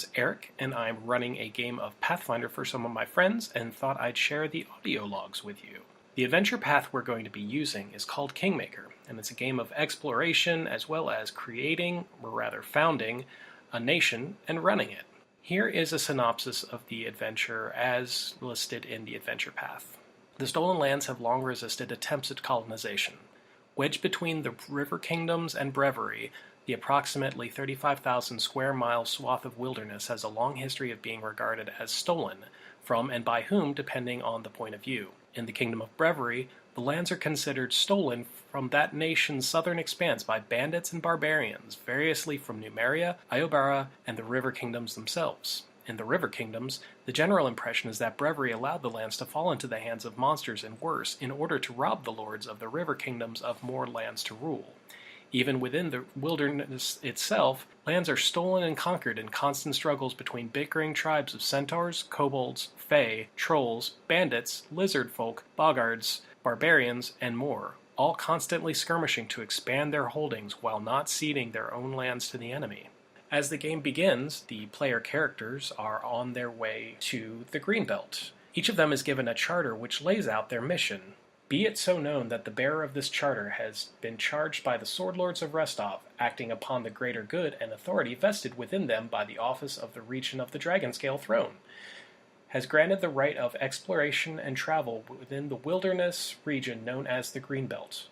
is Eric, and I'm running a game of Pathfinder for some of my friends, and thought I'd share the audio logs with you. The adventure path we're going to be using is called Kingmaker, and it's a game of exploration as well as creating, or rather founding, a nation and running it. Here is a synopsis of the adventure as listed in the adventure path. The Stolen Lands have long resisted attempts at colonization. Wedged between the river kingdoms and Breviary, the approximately 35,000 square mile swath of wilderness has a long history of being regarded as stolen, from and by whom depending on the point of view. In the Kingdom of Breviary, the lands are considered stolen from that nation's southern expanse by bandits and barbarians, variously from Numeria, Iobara, and the river kingdoms themselves. In the river kingdoms, the general impression is that Breviary allowed the lands to fall into the hands of monsters and worse in order to rob the lords of the river kingdoms of more lands to rule. Even within the wilderness itself, lands are stolen and conquered in constant struggles between bickering tribes of centaurs, kobolds, fae, trolls, bandits, lizard folk, boggards, barbarians, and more, all constantly skirmishing to expand their holdings while not ceding their own lands to the enemy. As the game begins, the player characters are on their way to the Greenbelt. Each of them is given a charter which lays out their mission. Be it so known that the bearer of this charter has been charged by the Sword Lords of Restov, acting upon the greater good and authority vested within them by the office of the Regent of the Dragonscale Throne, has granted the right of exploration and travel within the wilderness region known as the Greenbelt.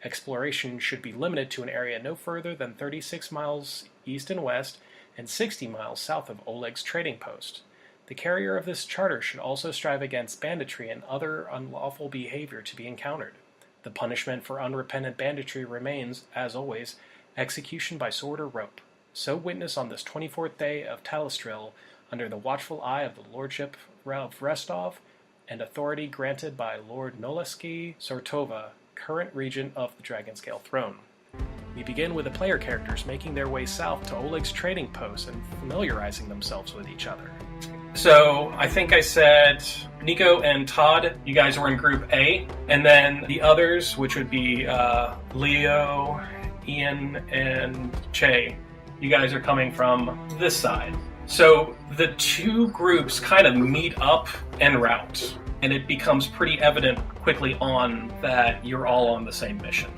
Exploration should be limited to an area no further than 36 miles east and west and 60 miles south of Oleg's trading post. The carrier of this charter should also strive against banditry and other unlawful behavior to be encountered. The punishment for unrepentant banditry remains, as always, execution by sword or rope. So witness on this 24th day of Talistril, under the watchful eye of the Lordship of Restov, and authority granted by Lord Noleski Sortova, current regent of the Dragonscale Throne. We begin with the player characters making their way south to Oleg's trading post and familiarizing themselves with each other. So, I think I said Nico and Todd, you guys were in Group A, and then the others, which would be Leo, Ian, and Chae, you guys are coming from this side. So, the two groups kind of meet up en route, and it becomes pretty evident quickly on that you're all on the same mission.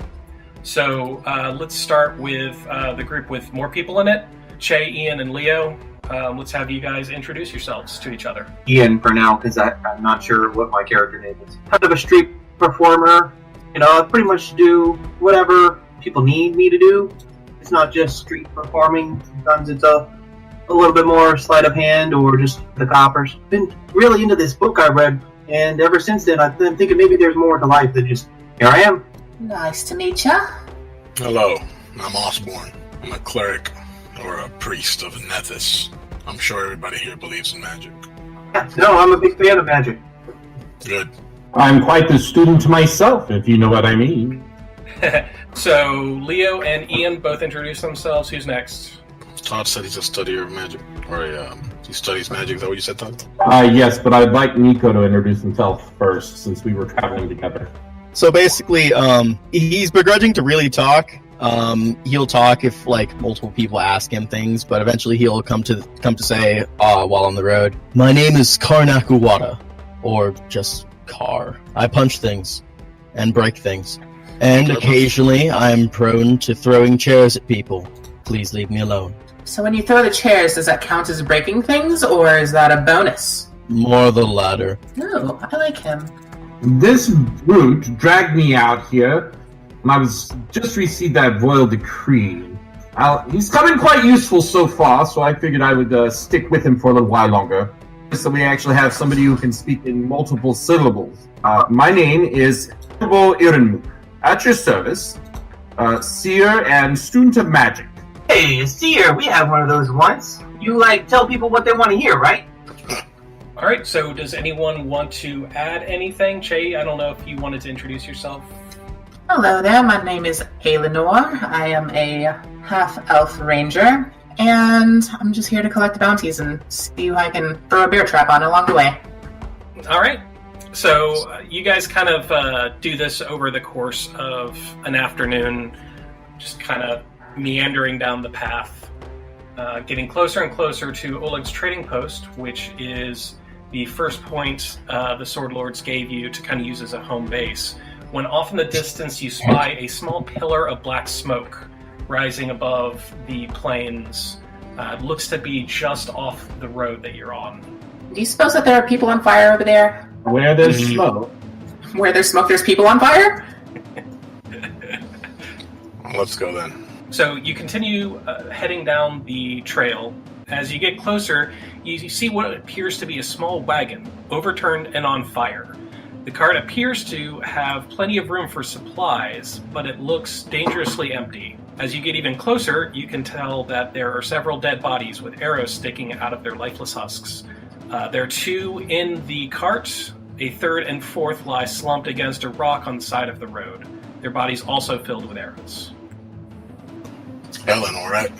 So, let's start with the group with more people in it, Chae, Ian, and Leo. Let's have you guys introduce yourselves to each other. Ian for now, because I'm not sure what my character name is. Kind of a street performer. I pretty much do whatever people need me to do. It's not just street performing. Sometimes it's a little bit more sleight of hand or just the coppers. Been really into this book I read, and ever since then I've been thinking maybe there's more to life than just, here I am. Nice to meet ya. Hello, I'm Osborn. I'm a cleric or a priest of Nethys. I'm sure everybody here believes in magic. Yeah, no, I'm a big fan of magic. Good. I'm quite the student myself, if you know what I mean. So, Leo and Ian both introduce themselves. Who's next? Todd said he's a studier of magic. Or he studies magic. Is that what you said, Todd? Yes, but I'd like Nico to introduce himself first, since we were traveling together. So basically, he's begrudging to really talk. He'll talk if multiple people ask him things, but eventually he'll come to say while on the road, "My name is Karnak, or just Kar. I punch things and break things, and occasionally I'm prone to throwing chairs at people. Please leave me alone." So when you throw the chairs, does that count as breaking things, or is that a bonus? More the latter. Oh, I like him. This brute dragged me out here, and I was just received that royal decree. He's coming quite useful so far, so I figured I would stick with him for a little while longer. So we actually have somebody who can speak in multiple syllables. My name is Dolbo Irenmuk. At your service, seer and student of magic. Hey, seer, we have one of those once. You tell people what they want to hear, right? Alright, so does anyone want to add anything? Chae, I don't know if you wanted to introduce yourself. Hello there, my name is Aelenoir. I am a half-elf ranger, and I'm just here to collect bounties and see who I can throw a bear trap on along the way. Alright, so you guys kind of do this over the course of an afternoon, just kind of meandering down the path. getting closer and closer to Oleg's trading post, which is the first point the Sword Lords gave you to kind of use as a home base, when off in the distance you spy a small pillar of black smoke rising above the plains. It looks to be just off the road that you're on. Do you suppose that there are people on fire over there? Where there's smoke. Where there's smoke, there's people on fire? Let's go then. So you continue heading down the trail. As you get closer, you see what appears to be a small wagon, overturned and on fire. The cart appears to have plenty of room for supplies, but it looks dangerously empty. As you get even closer, you can tell that there are several dead bodies with arrows sticking out of their lifeless husks. There are 2 in the cart. A third and fourth lie slumped against a rock on the side of the road. Their bodies also filled with arrows. Aelenoir, right?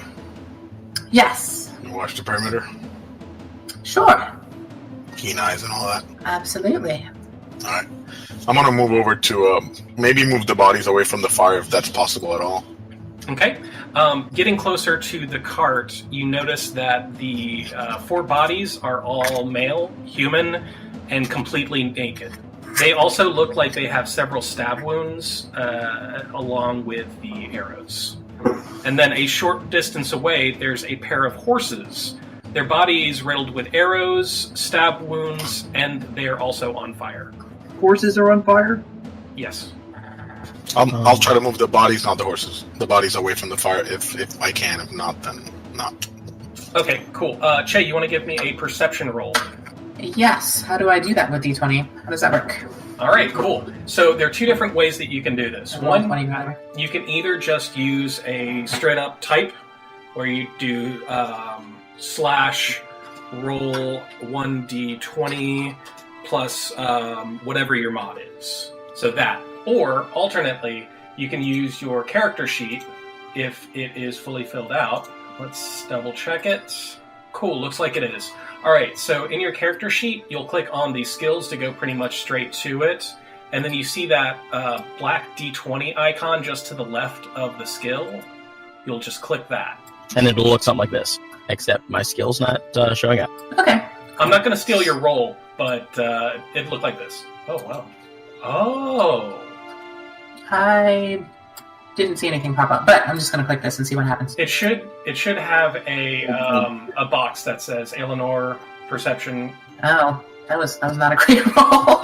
Yes. You watch the perimeter? Sure. Keen eyes and all that? Absolutely. Alright. I'm gonna move over to, maybe move the bodies away from the fire if that's possible at all. Okay. Getting closer to the cart, you notice that the 4 bodies are all male, human, and completely naked. They also look like they have several stab wounds along with the arrows. And then a short distance away, there's a pair of horses. Their bodies riddled with arrows, stab wounds, and they're also on fire. Horses are on fire? Yes. I'll try to move the bodies, not the horses. The bodies away from the fire if I can. If not, then not. Okay, cool. Chae, you want to give me a perception roll? Yes. How do I do that with D20? How does that work? All right, cool. So there are 2 different ways that you can do this. One, 20 rather. you can either just use a straight-up type, where you do /roll 1d20 plus whatever your mod is. So that. Or, alternately, you can use your character sheet if it is fully filled out. Let's double-check it. Cool, looks like it is. Alright, so in your character sheet, you'll click on the skills to go pretty much straight to it, and then you see that black D20 icon just to the left of the skill. You'll just click that. And it'll look something like this, except my skill's not showing up. Okay. I'm not going to steal your roll, but it looked like this. Oh, wow. Oh! I didn't see anything pop up, but I'm just going to click this and see what happens. It should have a box that says Aelenoir Perception. Oh, that was not a great roll.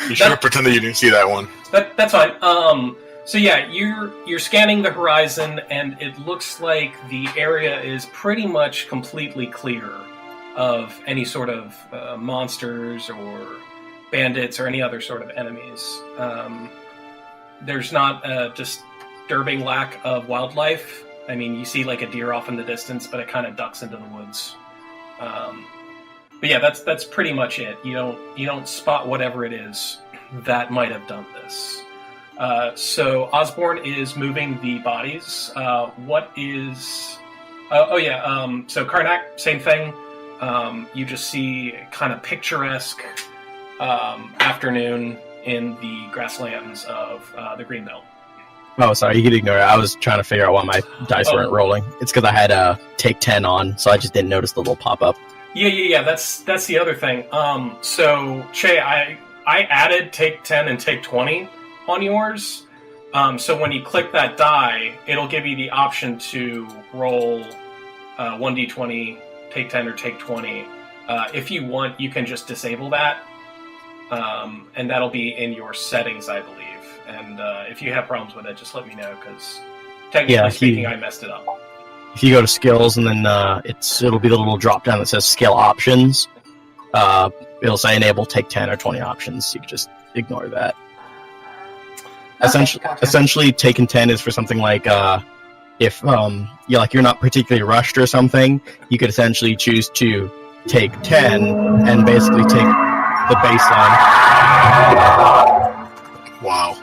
You should have pretended you didn't see that one. That's fine. So yeah, you're scanning the horizon, and it looks like the area is pretty much completely clear of any sort of monsters or bandits or any other sort of enemies. There's not a disturbing lack of wildlife. I mean, you see like a deer off in the distance, but it kind of ducks into the woods. But yeah, that's pretty much it. You don't spot whatever it is that might have done this. So Osborn is moving the bodies. What is? So Karnak, same thing. You just see kind of picturesque afternoon in the grasslands of the Greenbelt. Oh, sorry, you could ignore it. I was trying to figure out why my dice weren't rolling. It's because I had take 10 on, so I just didn't notice the little pop-up. Yeah. That's the other thing. So Chae, I added take 10 and take 20 on yours. So when you click that die, it'll give you the option to roll 1d20, take 10 or take 20. If you want, you can just disable that. And that'll be in your settings, I believe. And if you have problems with it, just let me know, because technically speaking, I messed it up. If you go to skills and then it'll be the little drop down that says skill options. It'll say enable take 10 or 20 options. You can just ignore that. Okay, gotcha. Essentially, taking 10 is for something like if you're not particularly rushed or something, you could essentially choose to take 10 and basically take the baseline. Wow.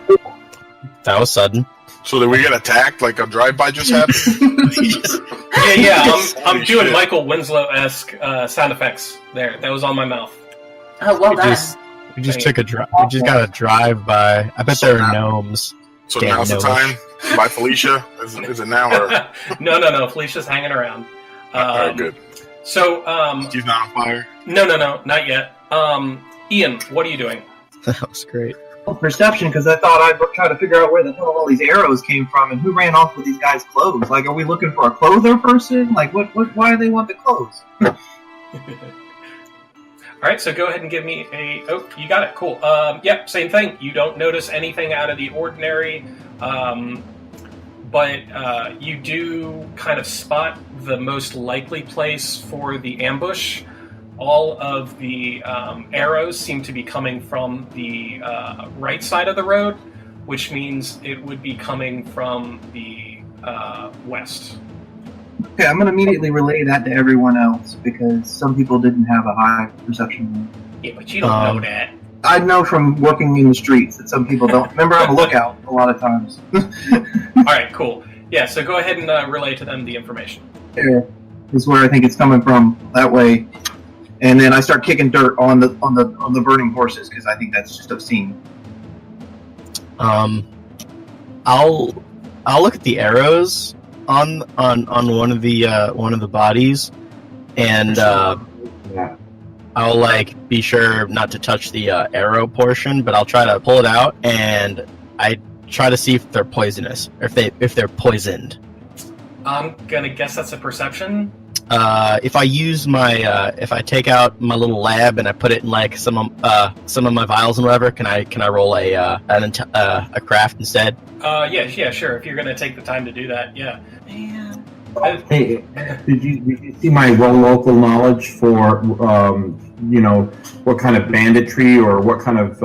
That was sudden. So did we get attacked like a drive-by just happened? I'm doing Michael Winslow-esque sound effects there. That was on my mouth. Oh, well done. We just took a drive. We just got a drive-by. I bet there are gnomes. So Damn, now's the gnomish. time. By Felicia. Is it now or? No. Felicia's hanging around. All right, good. So, She's not on fire. no, not yet. Ian, what are you doing? That was great. Perception, because I thought I'd try to figure out where the hell all these arrows came from and who ran off with these guys' clothes. Like, are we looking for a clother person? Like, why do they want the clothes? All right, so go ahead and give me a... Oh, you got it. Cool. Yep, same thing. You don't notice anything out of the ordinary, but you do kind of spot the most likely place for the ambush. All of the arrows seem to be coming from the right side of the road, which means it would be coming from the west. Okay, I'm going to immediately relay that to everyone else, because some people didn't have a high perception. Yeah, but you don't know that. I know from working in the streets that some people don't. Remember, I'm a lookout a lot of times. All right, cool. Yeah, so go ahead and relay to them the information. There is where I think it's coming from, that way. And then I start kicking dirt on the burning horses, because I think that's just obscene. I'll look at the arrows on one of the bodies, and Yeah. I'll like be sure not to touch the arrow portion, but I'll try to pull it out, and I try to see if they're poisonous, or if they're poisoned. I'm gonna guess that's a perception. If I use my if I take out my little lab and I put it in like some of my vials and whatever, can I roll a craft instead? Yeah, sure. If you're gonna take the time to do that, yeah. Man. Hey, did you see my local knowledge for what kind of banditry or what kind of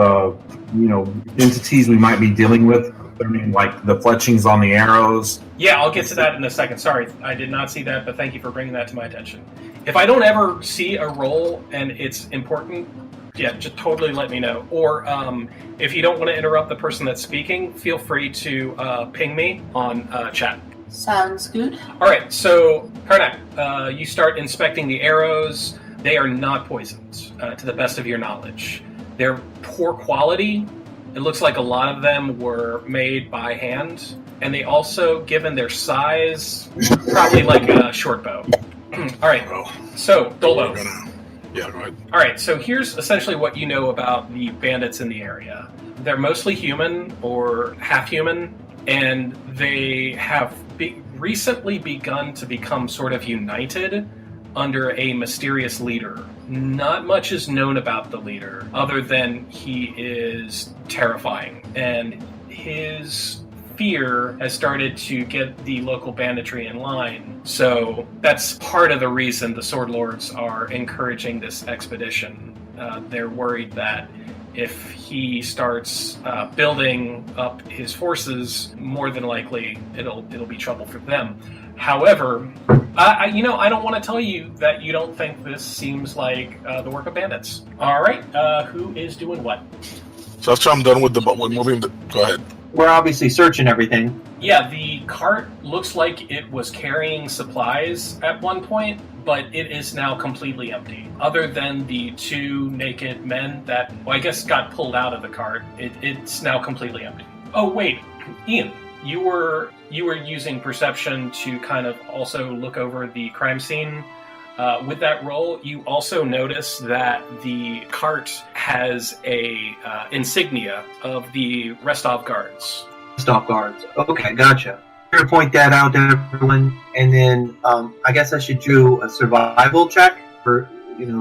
entities we might be dealing with? I mean, like the fletchings on the arrows. Yeah, I'll get to that in a second. Sorry, I did not see that, but thank you for bringing that to my attention. If I don't ever see a roll and it's important, yeah, just totally let me know. Or if you don't want to interrupt the person that's speaking, feel free to ping me on chat. Sounds good. All right, so Karnak, you start inspecting the arrows. They are not poisoned, to the best of your knowledge. They're poor quality. It looks like a lot of them were made by hand, and they also, given their size, probably like a short bow. All right, so Dolbo. Yeah, go ahead. All right, so here's essentially what you know about the bandits in the area. They're mostly human or half-human, and they have recently begun to become sort of united under a mysterious leader. Not much is known about the leader, other than he is terrifying, and his fear has started to get the local banditry in line. So that's part of the reason the Sword Lords are encouraging this expedition. They're worried that if he starts building up his forces, more than likely it'll be trouble for them. However, I don't want to tell you that you don't think this seems like the work of bandits. All right, who is doing what? So after I'm done with moving, go ahead. We're obviously searching everything. Yeah, the cart looks like it was carrying supplies at one point, but it is now completely empty. Other than the two naked men that, well, I guess got pulled out of the cart, it's now completely empty. Oh, wait, Ian, you were using perception to kind of also look over the crime scene. With that roll, you also notice that the cart has a insignia of the Restov Guards. Restov Guards. Okay, gotcha. I'm gonna point that out to everyone, and then I guess I should do a survival check for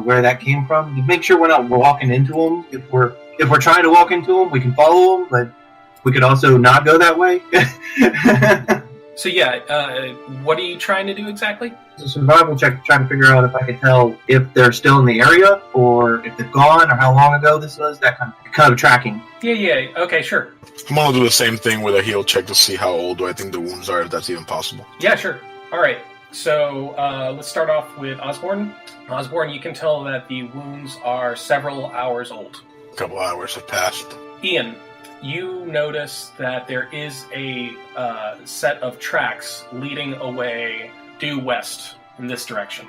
where that came from. To make sure we're not walking into them. If we're trying to walk into them, we can follow them, but we could also not go that way. So yeah, what are you trying to do exactly? It's a survival check, trying to figure out if I can tell if they're still in the area, or if they've gone, or how long ago this was. That kind of tracking. Yeah. Okay, sure. I'm gonna do the same thing with a heal check to see how old I think the wounds are, if that's even possible. Yeah, sure. All right. So let's start off with Osborn. Osborn, you can tell that the wounds are several hours old. A couple hours have passed. Ian, you notice that there is a set of tracks leading away due west in this direction.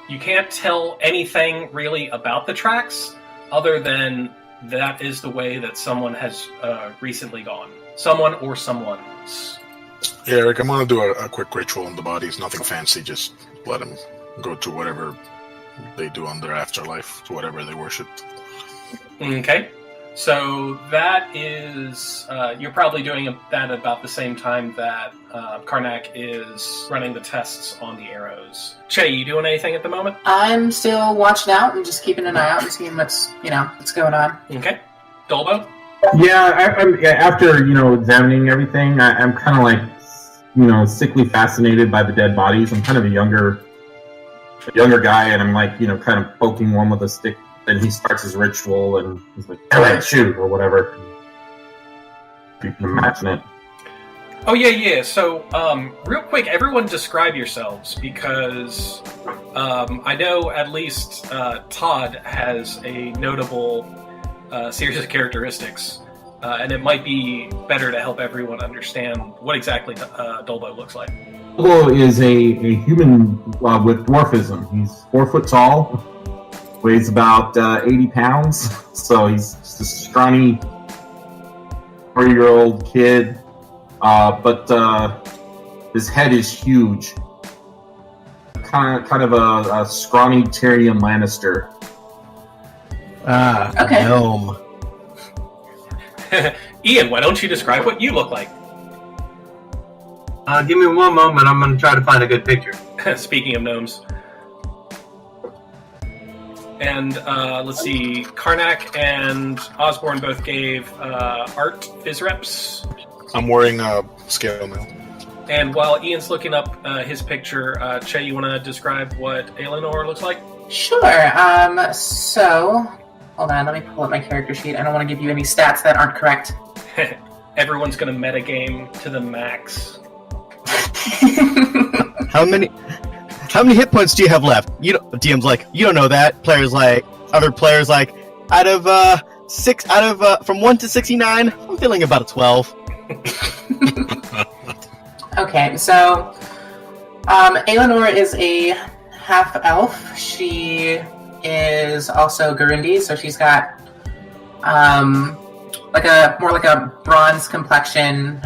You can't tell anything really about the tracks other than that is the way that someone has recently gone. Someone or someone's. Yeah, Eric, I'm going to do a quick ritual on the bodies. Nothing fancy, just let them go to whatever they do on their afterlife, to whatever they worship. Okay. So that is... you're probably doing that about the same time that Karnak is running the tests on the arrows. Chae, you doing anything at the moment? I'm still watching out and just keeping an eye out and seeing what's going on. Okay. Dolbo? Yeah, after, examining everything, I'm kind of like, sickly fascinated by the dead bodies. I'm kind of a younger guy, and I'm like, kind of poking one with a stick. Then he starts his ritual, and he's like, "Alright, shoot," or whatever. You can imagine it. Oh, yeah. So, real quick, everyone describe yourselves, because I know at least Todd has a notable series of characteristics, and it might be better to help everyone understand what exactly Dolbo looks like. Dolbo is a human with dwarfism. He's 4 foot tall, weighs about 80 pounds, so he's just a scrawny 4-year-old kid, but his head is huge. Kind of a scrawny Tyrion Lannister. Okay. Gnome. Ian, why don't you describe what you look like? Give me one moment. I'm going to try to find a good picture. Speaking of gnomes. And let's see, Karnak and Osborn both gave art phys reps. I'm wearing a scale mail. And while Ian's looking up his picture, Chae, you want to describe what Aelenoir looks like? Sure. So, hold on, let me pull up my character sheet. I don't want to give you any stats that aren't correct. Everyone's going to metagame to the max. How many hit points do you have left? DM's like, you don't know that. Other players like, from 1 to 69, I'm feeling about a 12. Okay, so Aelenoir is a half-elf. She is also Garundi, so she's got more like a bronze complexion.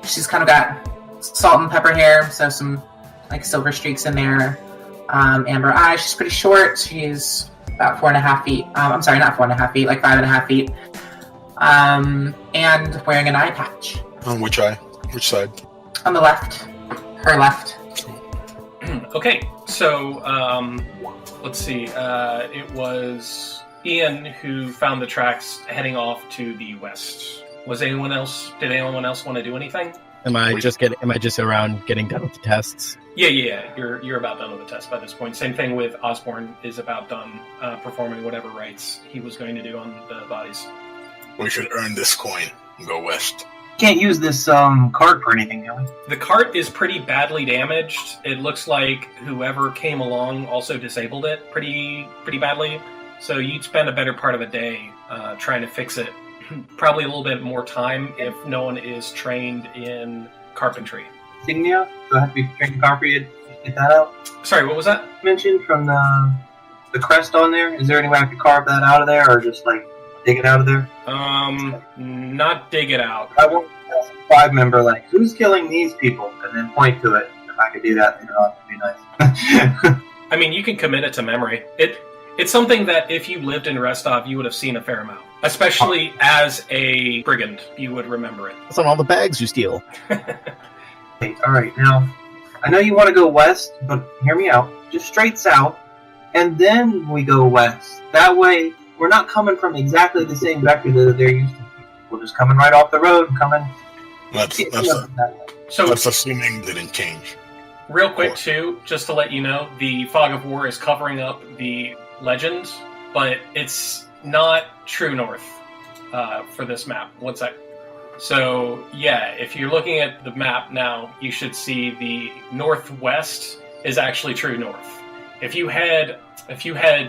She's kind of got salt and pepper hair, so some like silver streaks in there. Amber eyes. She's pretty short. She's about 4.5 feet. I'm sorry, not 4.5 feet, like 5.5 feet. And wearing an eye patch. On which eye? Which side? On the left. Her left. Okay, so let's see. It was Ian who found the tracks heading off to the west. Did anyone else want to do anything? Am I just around getting done with the tests? Yeah. You're about done with the test by this point. Same thing with Osborn is about done performing whatever rites he was going to do on the bodies. We should earn this coin and go west. Can't use this cart for anything, can we? The cart is pretty badly damaged. It looks like whoever came along also disabled it pretty badly. So you'd spend a better part of a day trying to fix it. Probably a little bit more time if no one is trained in carpentry. Insignia? Do I have to be trained in carpentry to get that out? Sorry, what was that? Mentioned from the crest on there. Is there any way I could carve that out of there, or just like dig it out of there? Not dig it out. I want to ask a 5-member, like, who's killing these people, and then point to it. If I could do that later on, it'd be nice. I mean, you can commit it to memory. It's something that if you lived in Restov, you would have seen a fair amount. Especially as a brigand, you would remember it. That's on all the bags you steal. Alright, now, I know you want to go west, but hear me out. Just straight south, and then we go west. That way, we're not coming from exactly the same vector that they're used to. We're just coming right off the road and coming... That's assuming they didn't change. Real quick, too, just to let you know, the Fog of War is covering up the legend, but it's not true north for this map. One sec. So, yeah, if you're looking at the map now, you should see the northwest is actually true north. If you head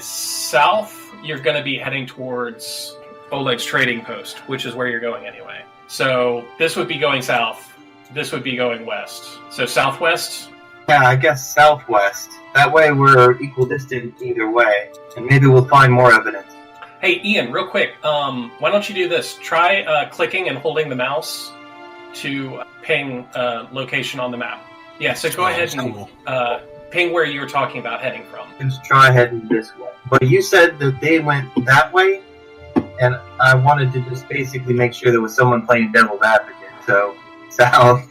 south, you're going to be heading towards Oleg's trading post, which is where you're going anyway. So this would be going south. This would be going west. So southwest? Yeah, I guess southwest. That way we're equal distant either way, and maybe we'll find more evidence. Hey, Ian, real quick, why don't you do this? Try clicking and holding the mouse to ping location on the map. Yeah, so go ahead and ping where you were talking about heading from. Let's try heading this way. But you said that they went that way, and I wanted to just basically make sure there was someone playing devil's advocate. So south.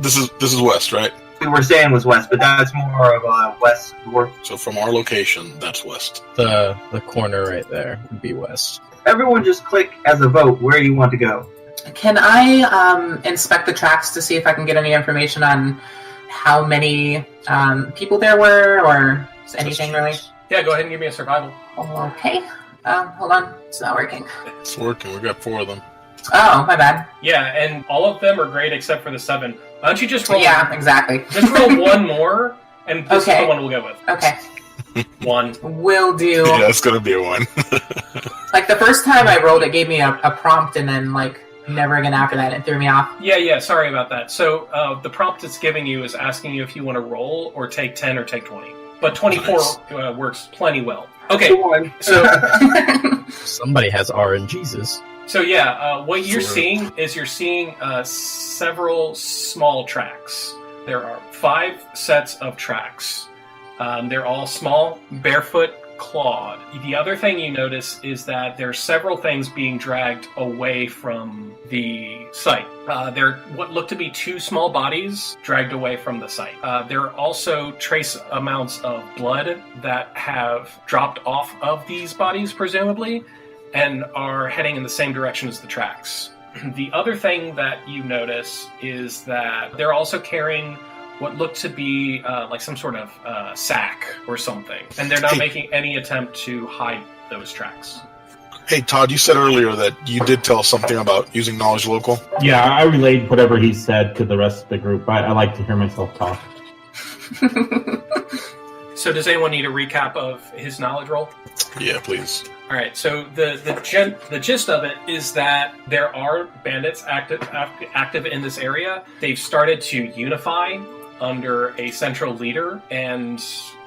This is west, right? We were saying was west, but that's more of a west north. So from our location, that's west. The corner right there would be west. Everyone just click as a vote where you want to go. Can I inspect the tracks to see if I can get any information on how many people there were, or anything really? Yeah, go ahead and give me a survival. Okay. Hold on. It's not working. It's working. We got 4 of them. Oh, my bad. Yeah, and all of them are great except for the 7. Why don't you just roll? Yeah, exactly. Just roll one more, and this is the one we'll go with. Okay. 1. Will do. Yeah, it's gonna be a 1. Like, the first time I rolled, it gave me a prompt, and then, like, never again after that. It threw me off. Yeah, sorry about that. So, the prompt it's giving you is asking you if you want to roll, or take 10, or take 20. But 24 works plenty well. Okay, so... Somebody has RNGesus. So yeah, what you're seeing is several small tracks. There are 5 sets of tracks. They're all small, barefoot, clawed. The other thing you notice is that there are several things being dragged away from the site. There are what look to be 2 small bodies dragged away from the site. There are also trace amounts of blood that have dropped off of these bodies, presumably, and are heading in the same direction as the tracks. The other thing that you notice is that they're also carrying what looked to be like some sort of sack or something, and they're not making any attempt to hide those tracks. Hey, Todd, you said earlier that you did tell something about using knowledge local. Yeah, I relayed whatever he said to the rest of the group. I like to hear myself talk. So does anyone need a recap of his knowledge roll? Yeah, please. All right, so the gist of it is that there are bandits active in this area. They've started to unify under a central leader, and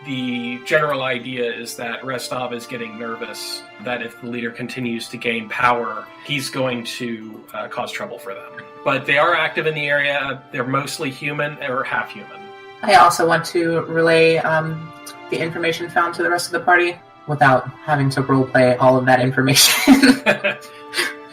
the general idea is that Restov is getting nervous that if the leader continues to gain power, he's going to cause trouble for them. But they are active in the area. They're mostly human or half human. I also want to relay the information found to the rest of the party without having to roleplay all of that information.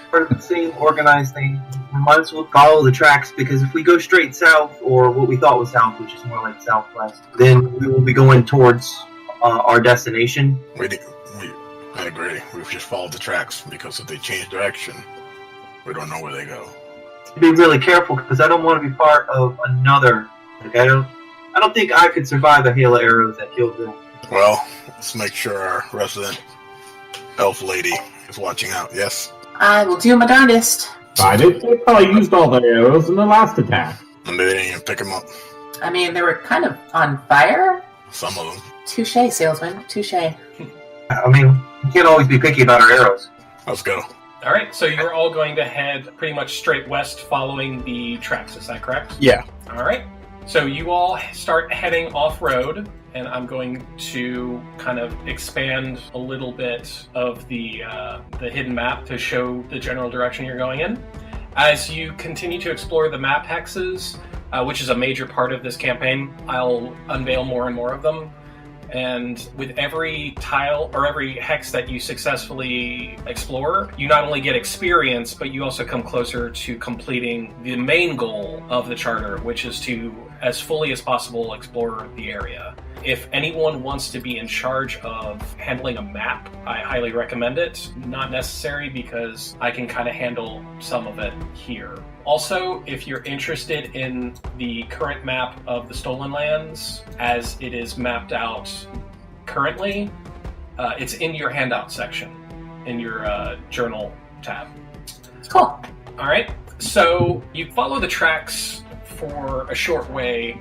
For the same organized thing, we might as well follow the tracks, because if we go straight south, or what we thought was south, which is more like southwest, then we will be going towards our destination. I agree. We've just followed the tracks, because if they change direction, we don't know where they go. Be really careful, because I don't want to be part of another. Like, I don't think I could survive the hail of arrows that killed them. Well, let's make sure our resident elf lady is watching out, yes? I will do my darndest. They probably used all the arrows in the last attack. And they didn't even pick them up. I mean, they were kind of on fire. Some of them. Touché, salesman. Touché. I mean, we can't always be picky about our arrows. Let's go. All right, so you're all going to head pretty much straight west following the tracks, is that correct? Yeah. All right, so you all start heading off-road, and I'm going to kind of expand a little bit of the hidden map to show the general direction you're going in. As you continue to explore the map hexes, which is a major part of this campaign, I'll unveil more and more of them. And with every tile or every hex that you successfully explore, you not only get experience, but you also come closer to completing the main goal of the charter, which is to, as fully as possible, explore the area. If anyone wants to be in charge of handling a map, I highly recommend it. Not necessary, because I can kind of handle some of it here. Also, if you're interested in the current map of the Stolen Lands, as it is mapped out currently, it's in your handout section, in your journal tab. Cool. All right, so you follow the tracks for a short way,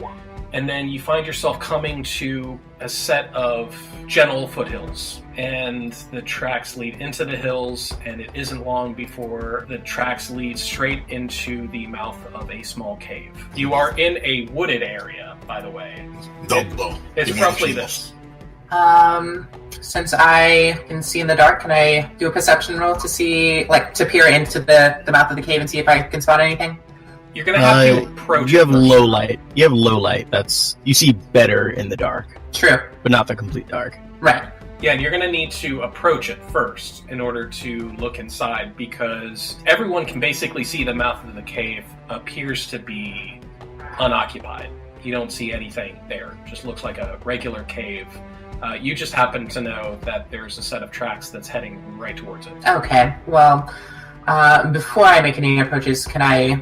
and then you find yourself coming to a set of gentle foothills. And the tracks lead into the hills, and it isn't long before the tracks lead straight into the mouth of a small cave. You are in a wooded area, by the way. Dolbo. It's roughly this. Since I can see in the dark, can I do a perception roll to see, like, to peer into the mouth of the cave and see if I can spot anything? You're gonna have to approach. You have it first. low light. You have low light. You see better in the dark, True. but not the complete dark. Right. Yeah, and you're going to need to approach it first in order to look inside, because everyone can basically see the mouth of the cave appears to be unoccupied. You don't see anything there. It just looks like a regular cave. You just happen to know that there's a set of tracks that's heading right towards it. Okay. Well, before I make any approaches, can I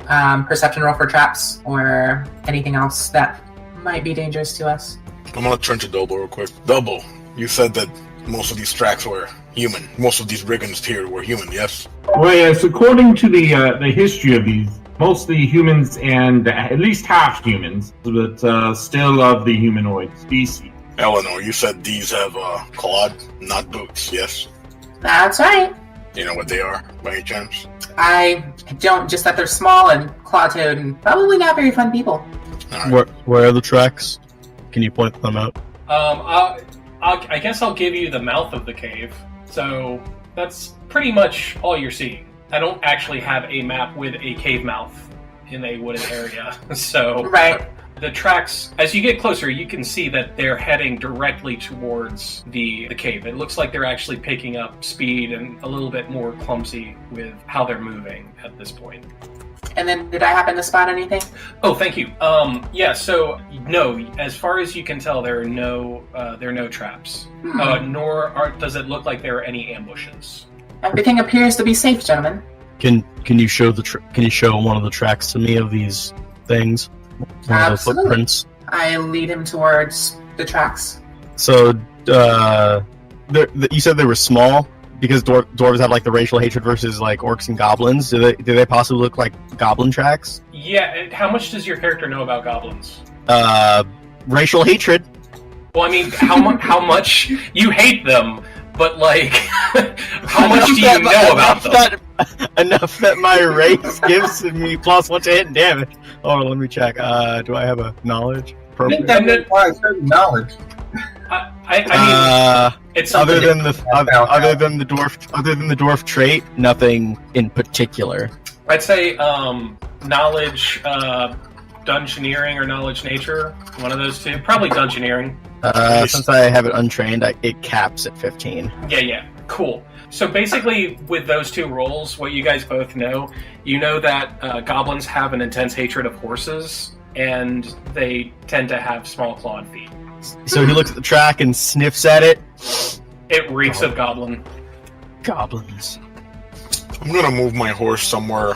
perception roll for traps or anything else that might be dangerous to us? I'm gonna turn to Dolbo real quick. Dolbo, you said that most of these tracks were human. Most of these brigands here were human, yes? Well, yes, according to the history of these, mostly humans and at least half humans, but still of the humanoid species. Aelenoir, you said these have clawed, not boots, yes? That's right. You know what they are, by any chance? I don't, just that they're small and claw-toed and probably not very fun people. Alright. Where are the tracks? Can you point them out? I guess I'll give you the mouth of the cave. So that's pretty much all you're seeing. I don't actually have a map with a cave mouth in a wooded area. So Right. the tracks, as you get closer, you can see that they're heading directly towards the cave. It looks like they're actually picking up speed and a little bit more clumsy with how they're moving at this point. And then, did I happen to spot anything? Oh, thank you. Yeah, so no, as far as you can tell, there are no traps. Nor does it look like there are any ambushes. Everything appears to be safe, gentlemen. Can you show can you show one of the tracks to me of these things? One of the Absolutely. footprints. I lead him towards the tracks. So, you said they were small because dwarves have like the racial hatred versus like orcs and goblins. Do they possibly look like goblin tracks? Yeah, and how much does your character know about goblins? Racial hatred. Well, I mean, how much you hate them, but like, how much do you know about them? Enough that my race gives me +1 to hit and damage. Oh, let me check. Do I have a knowledge? I think that requires certain knowledge. I mean, it's something. Other than the dwarf trait, nothing in particular. I'd say knowledge, dungeoneering, or knowledge nature. One of those two. Probably dungeoneering. Since I have it untrained, it caps at 15. Yeah, cool. So basically, with those two rolls, what you guys both know, you know that goblins have an intense hatred of horses, and they tend to have small clawed feet. So he looks at the track and sniffs at it. It reeks of goblin. Goblins. I'm gonna move my horse somewhere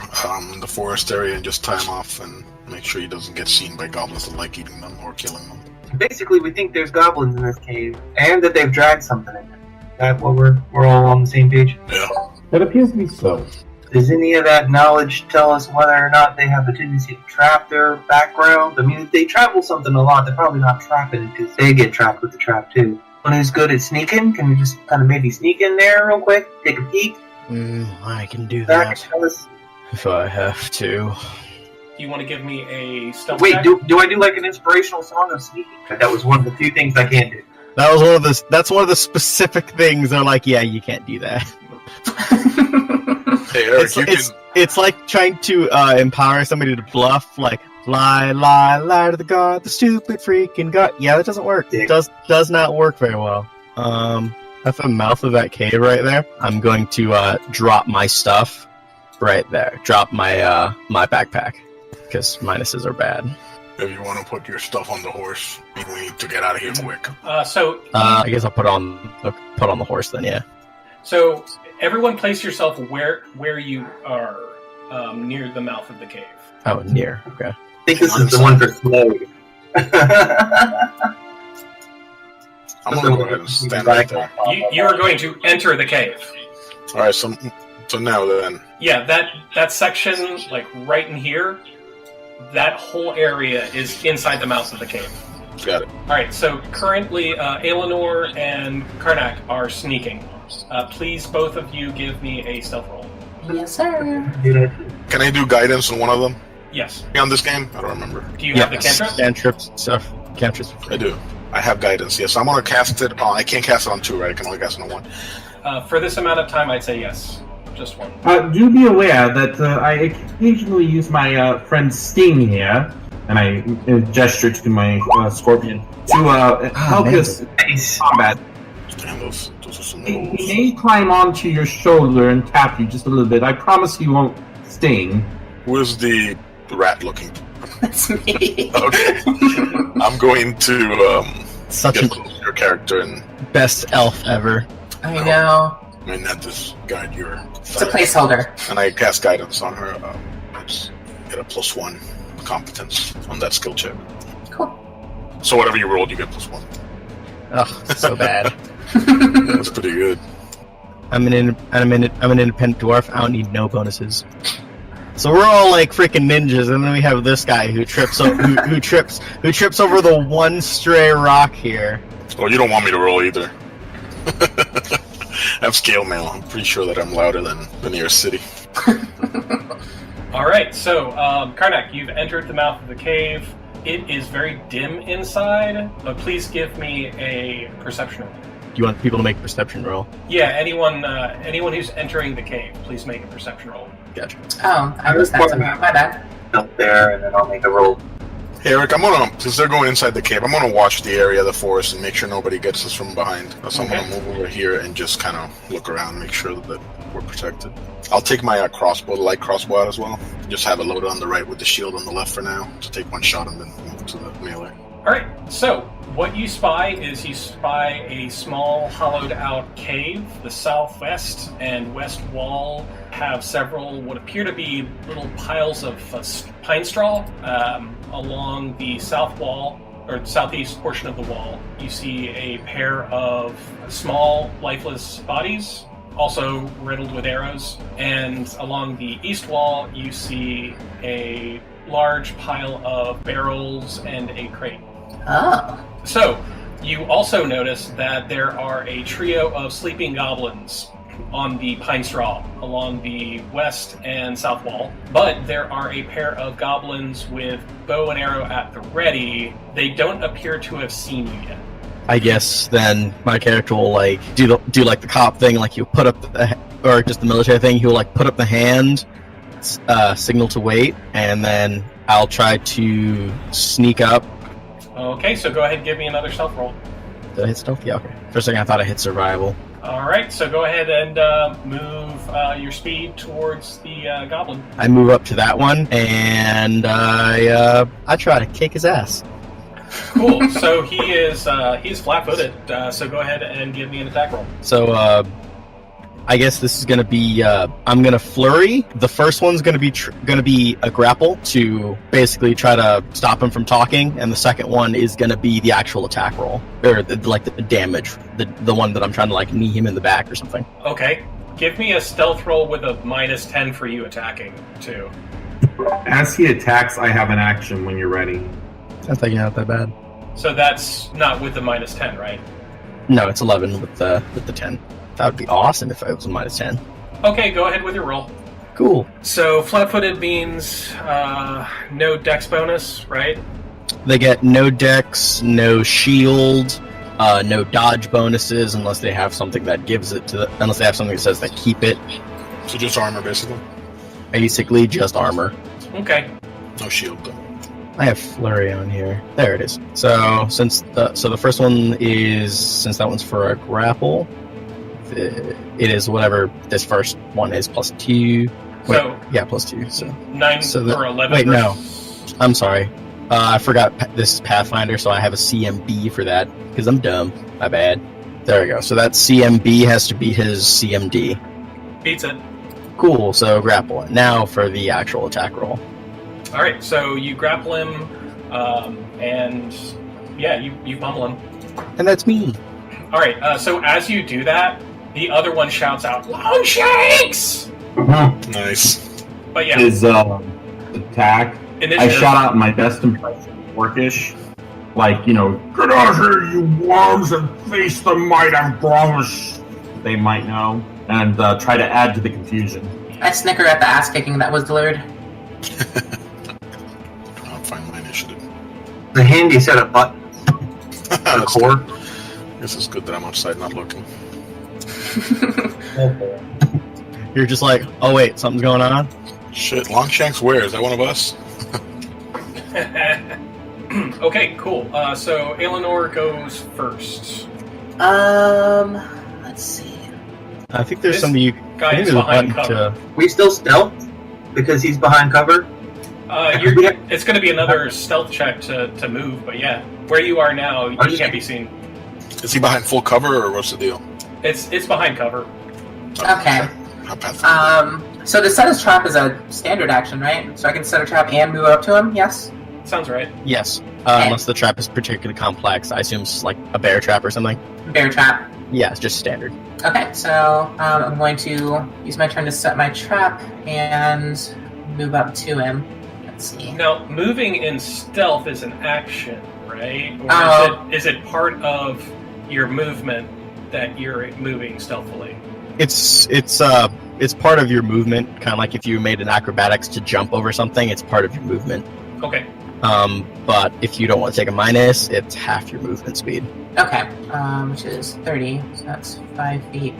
in the forest area and just tie him off and make sure he doesn't get seen by goblins that like eating them or killing them. Basically, we think there's goblins in this cave, and that they've dragged something in there. That what we're all on the same page? Yeah. That appears to be so. Does any of that knowledge tell us whether or not they have a tendency to trap their background? I mean, if they travel something a lot, they're probably not trapping it because they get trapped with the trap too. One who's good at sneaking, can we just kind of maybe sneak in there real quick, take a peek? I can do Back, that tell us. if I have to. Do you want to give me a stealth Wait, check? do I do like an inspirational song of sneaking? That was one of the few things I can't do. That was that's one of the specific things they're like, yeah, you can't do that. Hey, Eric, It's like trying to empower somebody to bluff, like, lie, lie, lie to the god, the stupid freaking god. Yeah, that doesn't work. It does not work very well. At the mouth of that cave right there, I'm going to drop my stuff right there. Drop my my backpack, because minuses are bad. if you want to put your stuff on the horse, we need to get out of here quick. I guess I'll put on the horse then. Yeah. So everyone, place yourself where you are near the mouth of the cave. Oh, near. Okay. I think this is the one for Slade. I'm gonna go ahead and stand right there. You are going to enter the cave. All right, so now then. Yeah, that section, like right in here, that whole area is inside the mouth of the cave. Got it. All right, so currently Aelenoir and Karnak are sneaking. Please, both of you, give me a stealth roll. Yes, sir. Can I do guidance on one of them? Yes. On this game? I don't remember. Do you have the cantrip? Cantrips stuff. Cantrips. I do. I have guidance, yes. I'm going to cast it on... I can't cast it on 2, right? I can only cast it on 1. For this amount of time, I'd say yes. Just 1. Do be aware that I occasionally use my friend Sting here, and I gesture to my scorpion, to help us in combat. Damn, those are some He rolls. may climb onto your shoulder and tap you just a little bit. I promise he won't sting. Who is the rat looking? That's me. Okay. I'm going to Such get a close to your character and best elf ever. I know. not this guide your It's a placeholder. And I cast guidance on her. Let's get a +1 competence on that skill check. Cool. So whatever you rolled, you get +1. Oh, so bad. Yeah, that's pretty good. I'm an independent dwarf. I don't need no bonuses. So we're all like freaking ninjas, and then we have this guy who trips who trips over the one stray rock here. Well, you don't want me to roll either. I have scale mail. I'm pretty sure that I'm louder than the nearest city. Alright, so, Karnak, you've entered the mouth of the cave. It is very dim inside, but please give me a perception roll. You want people to make a perception roll? Yeah, anyone who's entering the cave, please make a perception roll. Gotcha. Oh, I missed that somehow. My bad. Up there, and then I'll make a roll. Hey, Eric, since they're going inside the cave, I'm gonna watch the area of the forest and make sure nobody gets us from behind. So I'm gonna move over here and just kind of look around, make sure that we're protected. I'll take my crossbow, the light crossbow out as well. Just have it loaded on the right with the shield on the left for now, to take one shot and then move to the melee. Alright, so what you spy is a small hollowed-out cave. The southwest and west wall have several what appear to be little piles of pine straw. Along the south wall, or southeast portion of the wall, you see a pair of small, lifeless bodies, also riddled with arrows. And along the east wall, you see a large pile of barrels and a crate. Oh. So, you also notice that there are a trio of sleeping goblins on the pine straw along the west and south wall, but there are a pair of goblins with bow and arrow at the ready. They don't appear to have seen you yet. I guess then my character will like do like the cop thing, like you put up or just the military thing. He'll like put up the hand, signal to wait, and then I'll try to sneak up. Okay, so go ahead and give me another stealth roll. Did I hit stealth? Yeah, okay. For a second I thought I hit survival. Alright, so go ahead and move your speed towards the goblin. I move up to that one, and I try to kick his ass. Cool, so he's flat-footed, so go ahead and give me an attack roll. So, I guess this is gonna be, I'm gonna flurry. The first one's gonna be a grapple to basically try to stop him from talking, and the second one is gonna be the actual attack roll. Or, the damage. The one that I'm trying to, like, knee him in the back or something. Okay, give me a stealth roll with a -10 for you attacking, too. As he attacks, I have an action when you're ready. That's actually not that bad. So that's not with the -10, right? No, it's 11 with the 10. That would be awesome if it was a -10. Okay, go ahead with your roll. Cool. So flat-footed means no dex bonus, right? They get no dex, no shield, no dodge bonuses unless they have something that gives it to unless they have something that says they keep it. So just armor, basically. Basically, just armor. Okay. No shield, though. I have flurry on here. There it is. So the first one is, since that one's for a grapple, it is whatever this first one is +2. So yeah, +2. So 9 so or 11. wait, no. versus- I'm sorry. I forgot this is Pathfinder, so I have a CMB for that because I'm dumb. My bad. There we go. So that CMB has to be his CMD. Beats it. Cool. So grapple. Now for the actual attack roll. All right, so you grapple him, and yeah, you pummel him. And that's me. All right, so as you do that, the other one shouts out, "Long shakes!" Nice. But yeah, His attack, I initiative. shot out my best impression, orcish. Like, get out here, you worms, and face the might and promise. They might know, and try to add to the confusion. I snicker at the ass kicking that was delivered. I'll find my initiative. The handy set of buttons. the that's core. I guess it's good that I'm outside not looking. You're just like, oh wait, something's going on. Shit, Longshanks where? Is that one of us? Okay, cool. So Aelenoir goes first. Let's see. I think there's This something you. guy I think is there's a behind button cover. to. We still stealth because he's behind cover. It's going to be another stealth check to move, but yeah, where you are now, you can't be seen. Is he behind full cover or what's the deal? It's behind cover. Okay. Not Pathfinder. So to set his trap is a standard action, right? So I can set a trap and move up to him. Yes. Sounds right. Yes. Unless the trap is particularly complex. I assume it's like a bear trap or something. Bear trap. Yeah, it's just standard. Okay, so I'm going to use my turn to set my trap and move up to him. Let's see. Now, moving in stealth is an action, right? Or is it part of your movement that you're moving stealthily? It's part of your movement, kind of like if you made an acrobatics to jump over something. It's part of your movement. Okay. But if you don't want to take a minus, it's half your movement speed. Okay, which is 30, so that's 5 feet.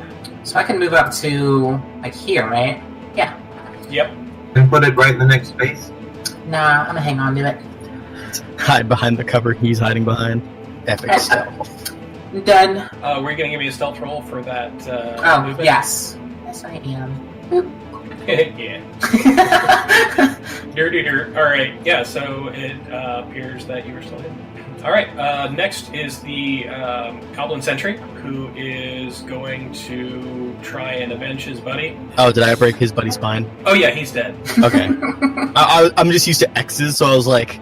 So I can move up to, like, here, right? Yeah. Yep. And put it right in the next space. Nah, I'm gonna hang on to it. Hide behind the cover he's hiding behind. Epic stealth. Done. Were you going to give me a stealth roll for that movement? Yes. Yes, I am. Boop. Yeah. Alright, yeah, so it appears that you were still hidden. Alright, next is the Goblin Sentry, who is going to try and avenge his buddy. Oh, did I break his buddy's spine? Oh yeah, he's dead. Okay. I'm just used to X's, so I was like,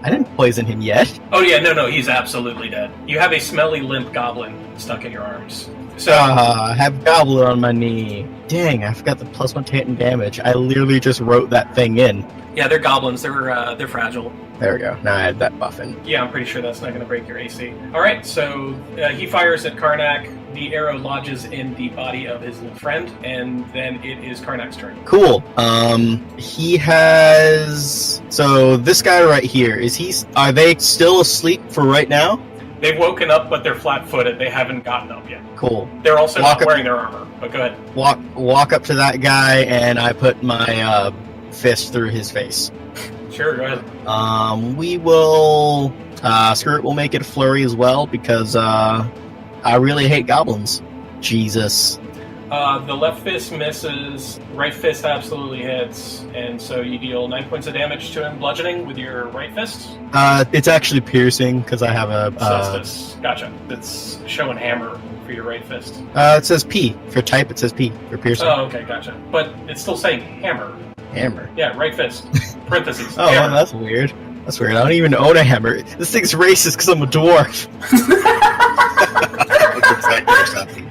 I didn't poison him yet. Oh yeah, no, he's absolutely dead. You have a smelly, limp goblin stuck in your arms. So, I have Goblin on my knee. Dang, I forgot the +1 to hit and damage. I literally just wrote that thing in. yeah, they're goblins. They're fragile. There we go. Now I had that buff in. Yeah, I'm pretty sure that's not going to break your AC. Alright, so he fires at Karnak. The arrow lodges in the body of his little friend, and then it is Karnak's turn. Cool. He has... So, this guy right here, are they still asleep for right now? They've woken up, but they're flat-footed. They haven't gotten up yet. Cool. They're also Walk not up- wearing their armor, but go ahead. Walk up to that guy, and I put my fist through his face. Sure, go ahead. We will... screw it, we'll make it a flurry as well, because I really hate goblins. Jesus. The left fist misses, right fist absolutely hits, and so you deal 9 points of damage to him, bludgeoning, with your right fist. It's actually piercing, because I have a... So that's this. Gotcha. It's showing hammer for your right fist. it says P. For type, it says P. For piercing. Oh, okay, gotcha. But it's still saying hammer. Hammer. Yeah, right fist. Parentheses. Oh, hammer. that's weird. That's weird. I don't even own a hammer. This thing's racist because I'm a dwarf. That's exactly what's happening.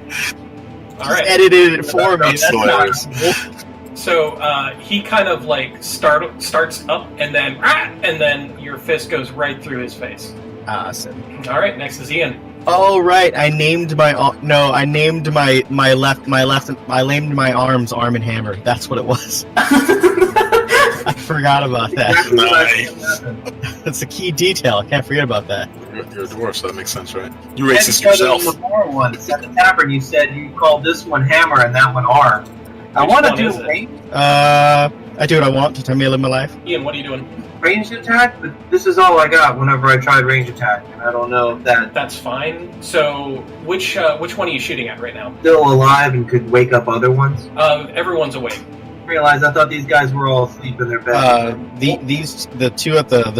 All right. Edited it for me. That's That's not hilarious. cool. So he kind of like starts up, and then your fist goes right through his face. Awesome. All right, next is Ian. Oh right, I named my I named I named my arms Arm and Hammer. That's what it was. I forgot about that. Nice. That's a key detail. I can't forget about that. You're a dwarf, so that makes sense, right? You racist yourself. The bar once at the tavern, you said you called this one hammer and that one arm. I Which want to one do is it? I do what I want to time me to live my life. Ian, what are you doing? ranged attack, but this is all I got whenever I tried range attack, and I don't know if that's That's fine. So, which one are you shooting at right now? still alive and could wake up other ones. Everyone's awake. Realize I thought these guys were all asleep in their bed. The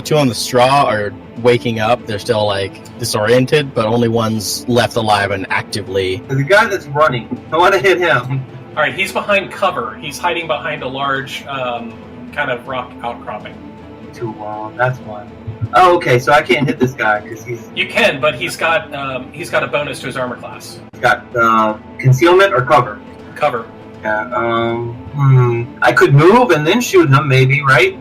two on the straw are waking up. They're still like disoriented, but only one's left alive and actively. The guy that's running, I want to hit him. All right, he's behind cover. He's hiding behind a large kind of rock outcropping. Too long. That's one. Oh, okay. So I can't hit this guy because he's You can, but he's got a bonus to his armor class. got concealment or cover. Cover. Yeah. I could move and then shoot him, maybe, right?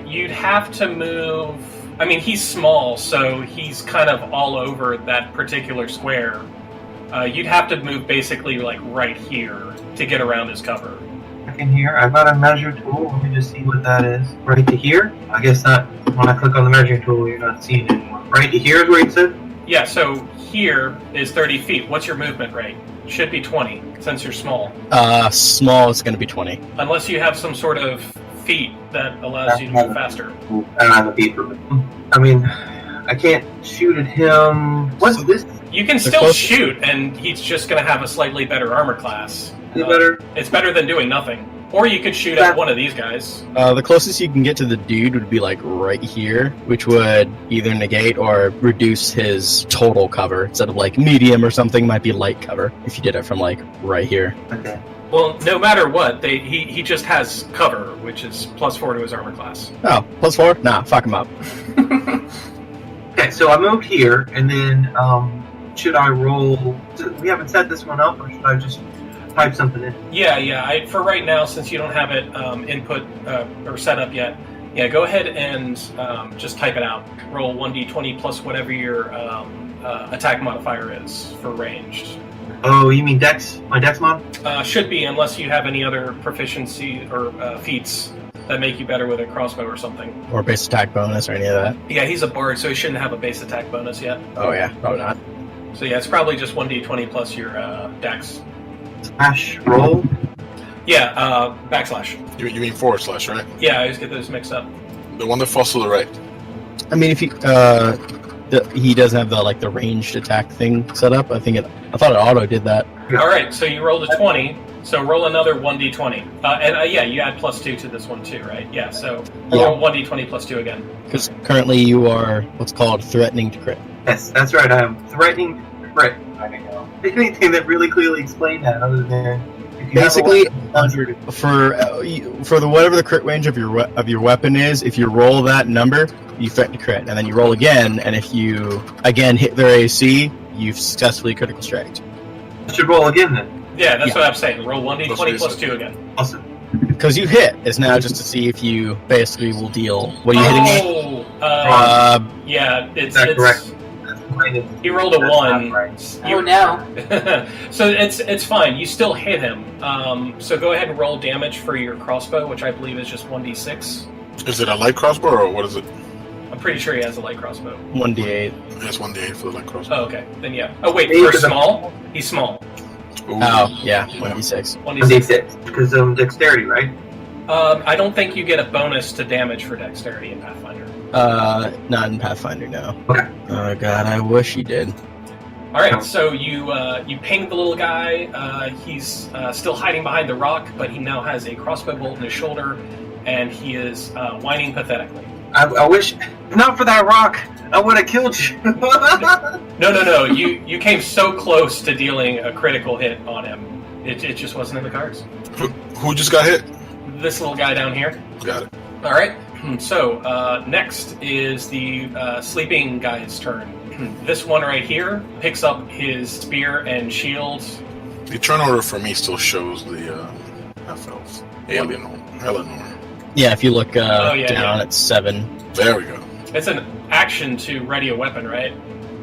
You'd have to move. I mean, he's small, so he's kind of all over that particular square. You'd have to move basically like right here to get around his cover. I can hear. I've got a measure tool. Let me just see what that is. Right to here? I guess not. When I click on the measuring tool, you're not seeing it anymore. Right to here is where you said? Yeah, so here is 30 feet. What's your movement rate? Should be 20, since you're small. Small is going to be 20. Unless you have some sort of feat that allows you to move faster. I don't have a feat for me. I mean, I can't shoot at him. What's this? You can still shoot, and he's just going to have a slightly better armor class. It's better than doing nothing. Or you could shoot at one of these guys. The closest you can get to the dude would be like right here, which would either negate or reduce his total cover. Instead of like medium or something, might be light cover if you did it from like right here. Okay. Well, no matter what, he just has cover, which is +4 to his armor class. Oh, +4? Nah, fuck him up. Okay, so I moved here, and then should I roll? We haven't set this one up, or should I just type something in? Yeah. For right now, since you don't have it input or set up yet, go ahead and just type it out. Roll 1d20 plus whatever your attack modifier is for ranged. Oh, you mean Dex? My Dex mod? Should be, unless you have any other proficiency or feats that make you better with a crossbow or something. Or base attack bonus or any of that. Yeah, he's a bard, so he shouldn't have a base attack bonus yet. Oh yeah, probably not. So yeah, it's probably just 1d20 plus your Dex. Slash roll? Yeah, backslash. You mean /, right? Yeah, I always get those mixed up. The one that falls to the right. I mean, if he he does have the ranged attack thing set up. I thought it auto did that. All right, so you rolled a 20. So roll another 1d20. And you add +2 to this one too, right? Yeah, so roll 1d20 +2 again. Because currently you are what's called threatening to crit. Yes, that's right. I am threatening to crit. I don't know. Anything that really clearly explained that, other than basically for whatever the crit range of your weapon is, if you roll that number, you threaten to crit, and then you roll again, and if you again hit their AC, you've successfully critical striked. I should roll again then. Yeah, that's what I'm saying. Roll 1d20 +2 again. Awesome. Because you hit is now just to see if you basically will deal. What are you hitting me? Yeah, it's correct. He rolled a 1. Right. Oh no. So it's fine. You still hit him. So go ahead and roll damage for your crossbow, which I believe is just 1d6. Is it a light crossbow or what is it? I'm pretty sure he has a light crossbow. 1d8. It's 1d8 for the light crossbow. Oh, okay. Then yeah. Oh wait, for small? He's small. Ooh. Oh yeah, 1d6. 1d6 because dexterity, right? I don't think you get a bonus to damage for dexterity in Pathfinder. Not in Pathfinder, no. Okay. Oh god, I wish he did. All right, so you ping the little guy. He's still hiding behind the rock, but he now has a crossbow bolt in his shoulder, and he is whining pathetically. I wish, not for that rock, I would have killed you. No. You came so close to dealing a critical hit on him. It just wasn't in the cards. Who just got hit? This little guy down here. Got it. All right. So next is the sleeping guy's turn. This one right here picks up his spear and shield. The turn order for me still shows the half-elf. Aelenoir. Yeah, if you look down at 7. There we go. It's an action to ready a weapon, right?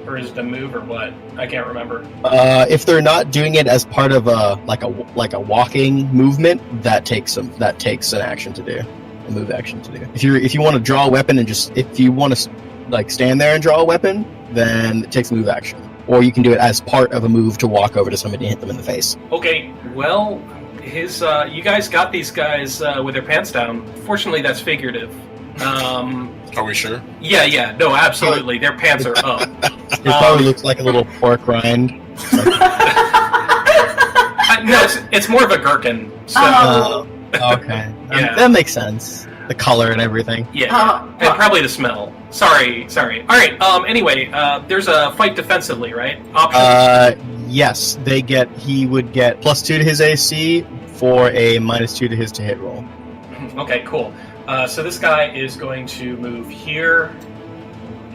Or is it a move or what? I can't remember. If they're not doing it as part of a walking movement, that takes an action to do, a move action to do. If you want to draw a weapon and if you want to stand there and draw a weapon, then it takes a move action. Or you can do it as part of a move to walk over to somebody and hit them in the face. Okay, well, you guys got these guys with their pants down. Fortunately, that's figurative. Are we sure? Yeah, no, absolutely. Their pants are up. It probably looks like a little pork rind. No, it's more of a gherkin. So, okay. Yeah. That makes sense. The color and everything. Yeah, and probably the smell. Sorry. All right. Anyway, there's a fight defensively, right? Option. Yes. He would get +2 to his AC for a -2 to his to hit roll. Okay, cool. So this guy is going to move here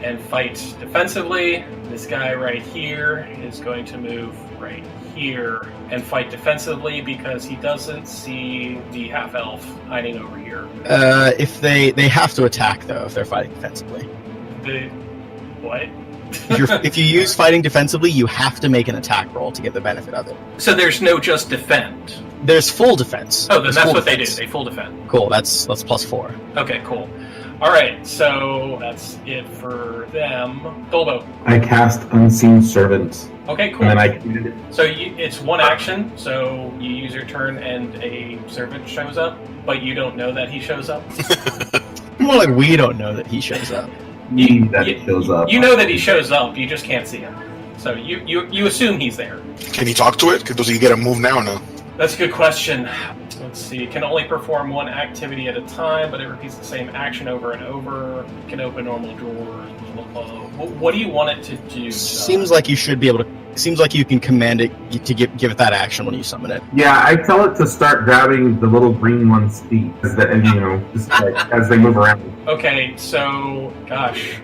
and fight defensively. This guy right here is going to move right here and fight defensively because he doesn't see the half-elf hiding over here. If they have to attack, though, if they're fighting defensively. What? If you use fighting defensively, you have to make an attack roll to get the benefit of it. So there's no just defend? There's full defense. Oh, then that's what they do. They full defend. Cool, that's +4. Okay, cool. All right, so that's it for them. Dolbo. I cast Unseen Servant, Okay, cool. and then So it's one action, so you use your turn and a servant shows up, but you don't know that he shows up. More like we don't know that he shows up. he shows up. You know that he shows up, you just can't see him. So you assume he's there. Can he talk to it? Does he get a move now or no? That's a good question. Let's see. It can only perform one activity at a time, but it repeats the same action over and over. It can open normal drawers. What do you want it to do? Seems like you should be able to. Seems like you can command it to give it that action when you summon it. Yeah, I tell it to start grabbing the little green one's feet as just like, as they move around. Okay, so gosh,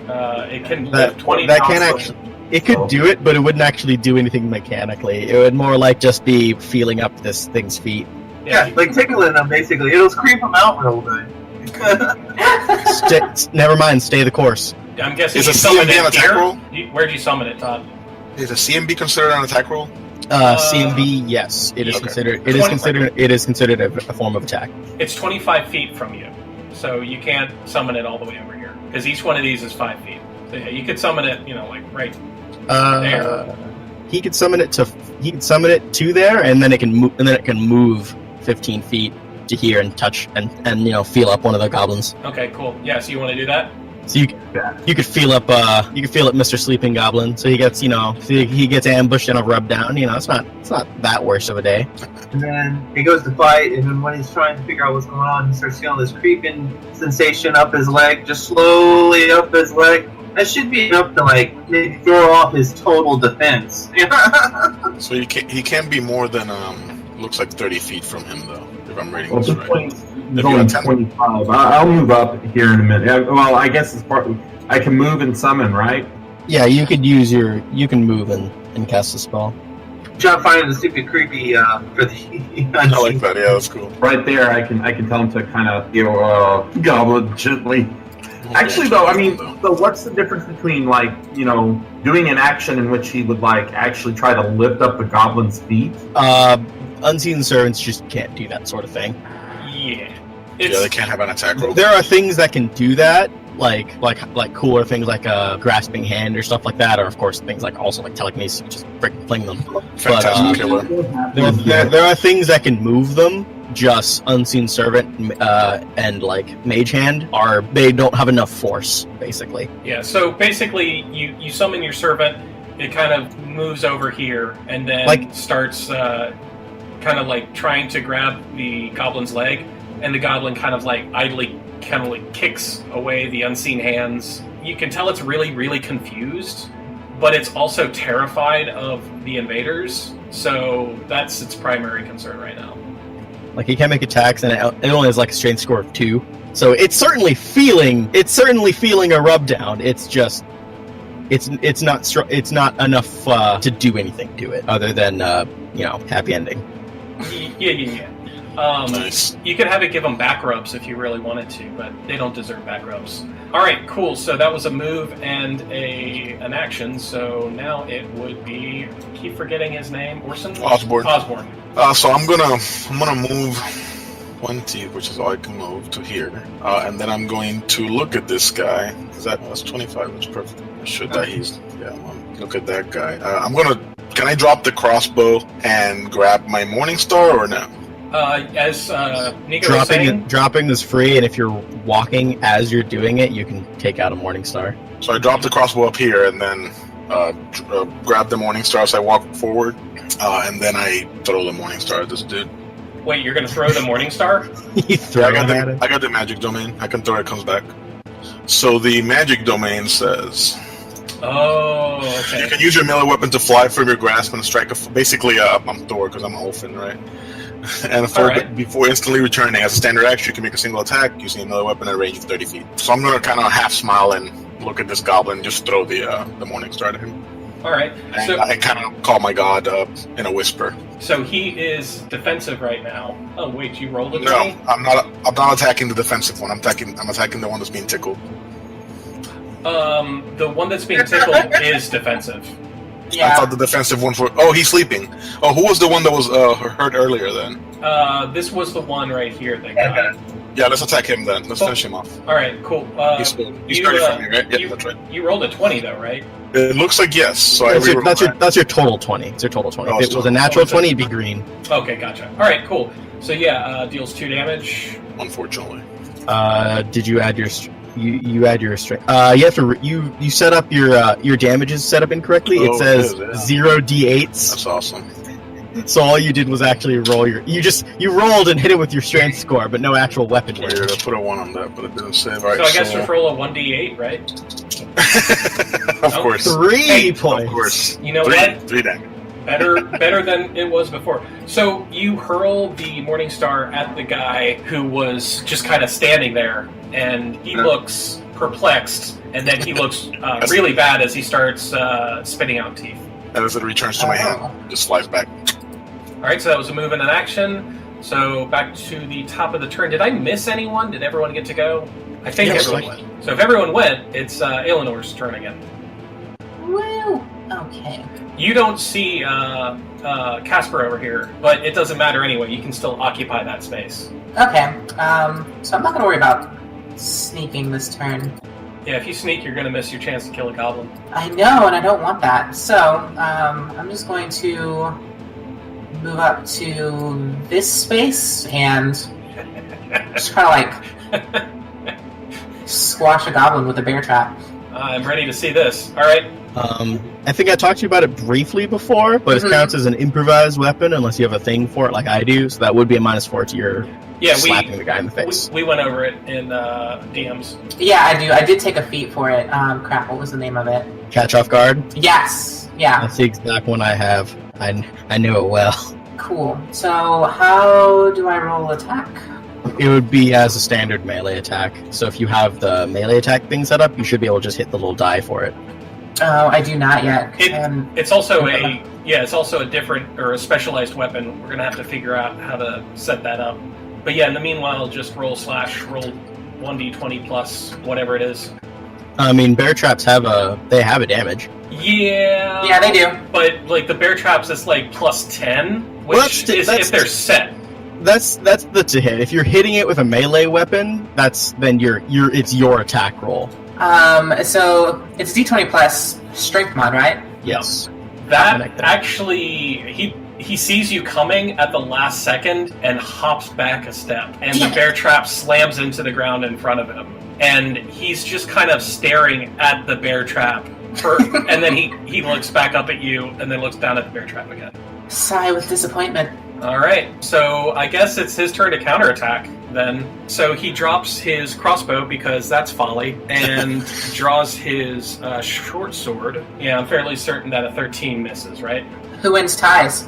it can lift 20 that pounds. can actually. It could do it, but it wouldn't actually do anything mechanically. It would more like just be feeling up this thing's feet. Yeah, like tickling them, basically. It'll creep them out real good. Never mind, stay the course. I'm guessing Is you a summoned CMB an it attack here? roll? Where'd you summon it, Todd? Is a CMB considered an attack roll? CMB, yes, it is Okay. considered. It is considered a form of attack. It's 25 feet from you, so you can't summon it all the way over here because each one of these is 5 feet. So yeah, you could summon it, like right there. He could summon it to there, and then it can move. And then it can move 15 feet to here and touch and feel up one of the goblins. Okay, cool. Yeah, so you want to do that? So you could feel up Mr. Sleeping Goblin. So he gets he gets ambushed and a rub down. It's not that worse of a day. And then he goes to fight, and then when he's trying to figure out what's going on, he starts feeling this creeping sensation up his leg, just slowly up his leg. That should be enough to maybe throw off his total defense. So he can't be more than looks like 30 feet from him though, if I'm reading Well, this right. it's only 25. I'll move up here in a minute. Well, I guess it's part. I can move and summon, right? Yeah, you can move and cast a spell. John finding the stupid creepy for the. I like that. Yeah, that's cool. Right there, I can tell him to kind of goblin gently. Actually, though, so what's the difference between doing an action in which he would actually try to lift up the goblin's feet? Unseen servants just can't do that sort of thing. Yeah. They can't have an attack roll. There are things that can do that, like cooler things like a grasping hand or stuff like that, or of course things like telekinesis, just freaking fling them. Fantastic killer. There are things that can move them. Just Unseen Servant and Mage Hand they don't have enough force, basically. Yeah, so basically you summon your servant, it kind of moves over here, and then starts kind of trying to grab the goblin's leg, and the goblin kind of idly kicks away the unseen hands. You can tell it's really, really confused, but it's also terrified of the invaders, so that's its primary concern right now. He can't make attacks, and it only has a strength score of 2. So it's certainly feeling a rub down. It's just it's not enough to do anything to it other than happy ending. Yeah. Nice. You could have it give them back rubs if you really wanted to, but they don't deserve back rubs. All right, cool. So that was a move and an action. So now it would be, I keep forgetting his name. Osborn. So I'm gonna move 20, which is all I can move, to here, and then I'm going to look at this guy. That's 25. That's perfect. I'm gonna look at that guy. Can I drop the crossbow and grab my Morning Star or no? As Nico was saying, dropping is free, and if you're walking as you're doing it, you can take out a Morning Star. So I drop the crossbow up here, and then grab the Morning Star as I walk forward, and then I throw the Morning Star at this dude. Wait, you're going to throw the Morning Star? You throw I got the magic domain. I can throw it, comes back. So the magic domain says... Oh, okay. You can use your melee weapon to fly from your grasp and strike basically, I'm Thor because I'm an orphan, right? And before instantly returning, as a standard action, you can make a single attack using another weapon at a range of 30 feet. So I'm going to kind of half smile and look at this goblin and just throw the Morning Star at him. All right. And So I kind of call my god in a whisper. So he is defensive right now. Oh wait, you rolled it? No, I'm not attacking the defensive one. I'm attacking the one that's being tickled. The one that's being tickled is defensive. Yeah. I thought the defensive one he's sleeping. Oh, who was the one that was hurt earlier then? This was the one right here that got Yeah, let's attack him then. Let's finish him off. All right, cool. He's 30 from me, right? Yeah, that's right. You rolled a 20 though, right? It looks like yes. So That's your total 20. It's your total 20. Oh, If it was a natural 20, it'd be green. Okay, gotcha. All right, cool. So yeah, deals 2 damage. Unfortunately. Did you add your? You add your strength. You have to. You set up your damages set up incorrectly. It says 0d8s. That's awesome. So all you did was actually roll you rolled and hit it with your strength score, but no actual weapon damage. Weird. I put a 1 on that, but it didn't save. Right, so I guess just roll a 1d8, right? Of course. 3 points. Of course. You know what? 3 damage. Better than it was before. So you hurl the Morning Star at the guy who was just kind of standing there, and he looks perplexed, and then he looks really bad as he starts spitting out teeth. And as it returns to my hand, it just flies back. Alright, so that was a move and an action. So back to the top of the turn. Did I miss anyone? Did everyone get to go? I think everyone went. So if everyone went, it's Aelenoir's turn again. Woo! Okay. You don't see Casper over here, but it doesn't matter anyway. You can still occupy that space. Okay. So I'm not going to worry about sneaking this turn. Yeah, if you sneak, you're going to miss your chance to kill a goblin. I know, and I don't want that. So I'm just going to move up to this space and just kind of like squash a goblin with a bear trap. I'm ready to see this. All right. I think I talked to you about it briefly before, but it counts as an improvised weapon unless you have a thing for it like I do, so that would be a -4 to your slapping the guy in the face. We went over it in DMs. Yeah, I do. I did take a feat for it. Crap, what was the name of it? Catch off guard? Yes. Yeah. That's the exact one I have. I know it well. Cool. So how do I roll attack? It would be as a standard melee attack. So if you have the melee attack thing set up, you should be able to just hit the little die for it. Oh, I do not yet. It's also a different or a specialized weapon. We're gonna have to figure out how to set that up. But yeah, in the meanwhile, just roll 1d20 plus whatever it is. I mean, bear traps have a damage. Yeah. Yeah, they do. But like the bear traps, it's like +10, which is if they're set. That's the to hit. If you're hitting it with a melee weapon, it's your attack roll. So it's d20 plus strength mod, right? Yes. That actually, he sees you coming at the last second and hops back a step, and the bear trap slams into the ground in front of him, and he's just kind of staring at the bear trap, and then he looks back up at you, and then looks down at the bear trap again. Sigh with disappointment. All right, so I guess it's his turn to counterattack then. So he drops his crossbow because that's folly, and draws his short sword. Yeah, I'm fairly certain that a 13 misses, right? Who wins ties?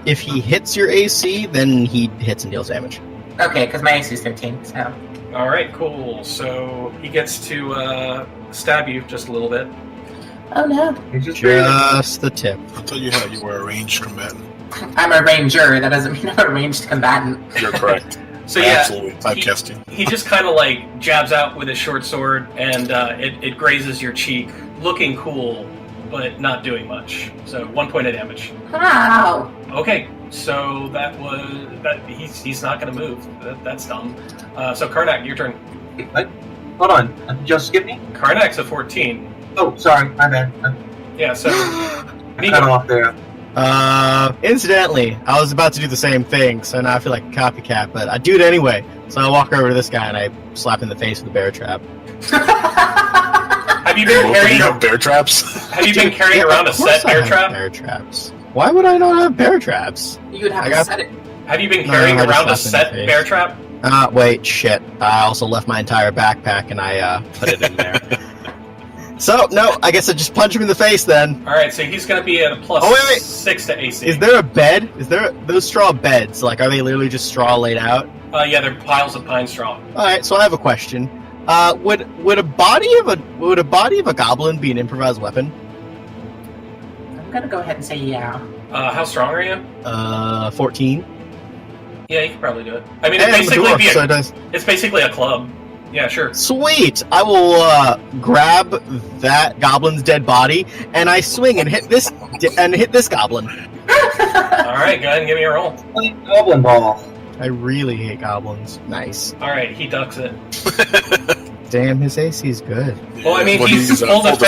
If he hits your AC, then he hits and deals damage. Okay, because my AC is 15, so... All right, cool. So he gets to stab you just a little bit. Oh no. Just the tip. I thought you were a ranged combatant. I'm a ranger, that doesn't mean I'm a ranged combatant. You're correct. So yeah, absolutely, typecasting. He just kind of like jabs out with his short sword, and it grazes your cheek, looking cool, but not doing much. So 1 point of damage. Wow. Okay, so that. He's not going to move. That's dumb. So Karnak, your turn. What? Hold on, just skip me? Karnak's a 14. Oh, sorry, my bad. Yeah, so Nico. Cut off there. Incidentally, I was about to do the same thing, so now I feel like a copycat, but I do it anyway. So I walk over to this guy and I slap him in the face with a bear trap. Have you been carrying? You have bear traps? Have you been carrying around a set bear trap? Bear traps. Why would I not have bear traps? You would have to set it. Have you been carrying around a set bear trap? Wait, shit. I also left my entire backpack and I put it in there. So, no, I guess I just punch him in the face then. Alright, so he's going to be at a plus 6 to AC. Is there a bed? Those straw beds, like, are they literally just straw laid out? Yeah, they're piles of pine straw. Alright, so I have a question. Would a body of a goblin be an improvised weapon? I'm gonna go ahead and say yeah. How strong are you? 14. Yeah, you could probably do it. I mean, it's basically a club. Yeah, sure. Sweet! I will grab that goblin's dead body, and I swing and hit this goblin. Alright, go ahead and give me a roll. Goblin ball. I really hate goblins. Nice. All right, he ducks it. Damn, his AC is good. Well, I mean, Well, he's he's, full full defense,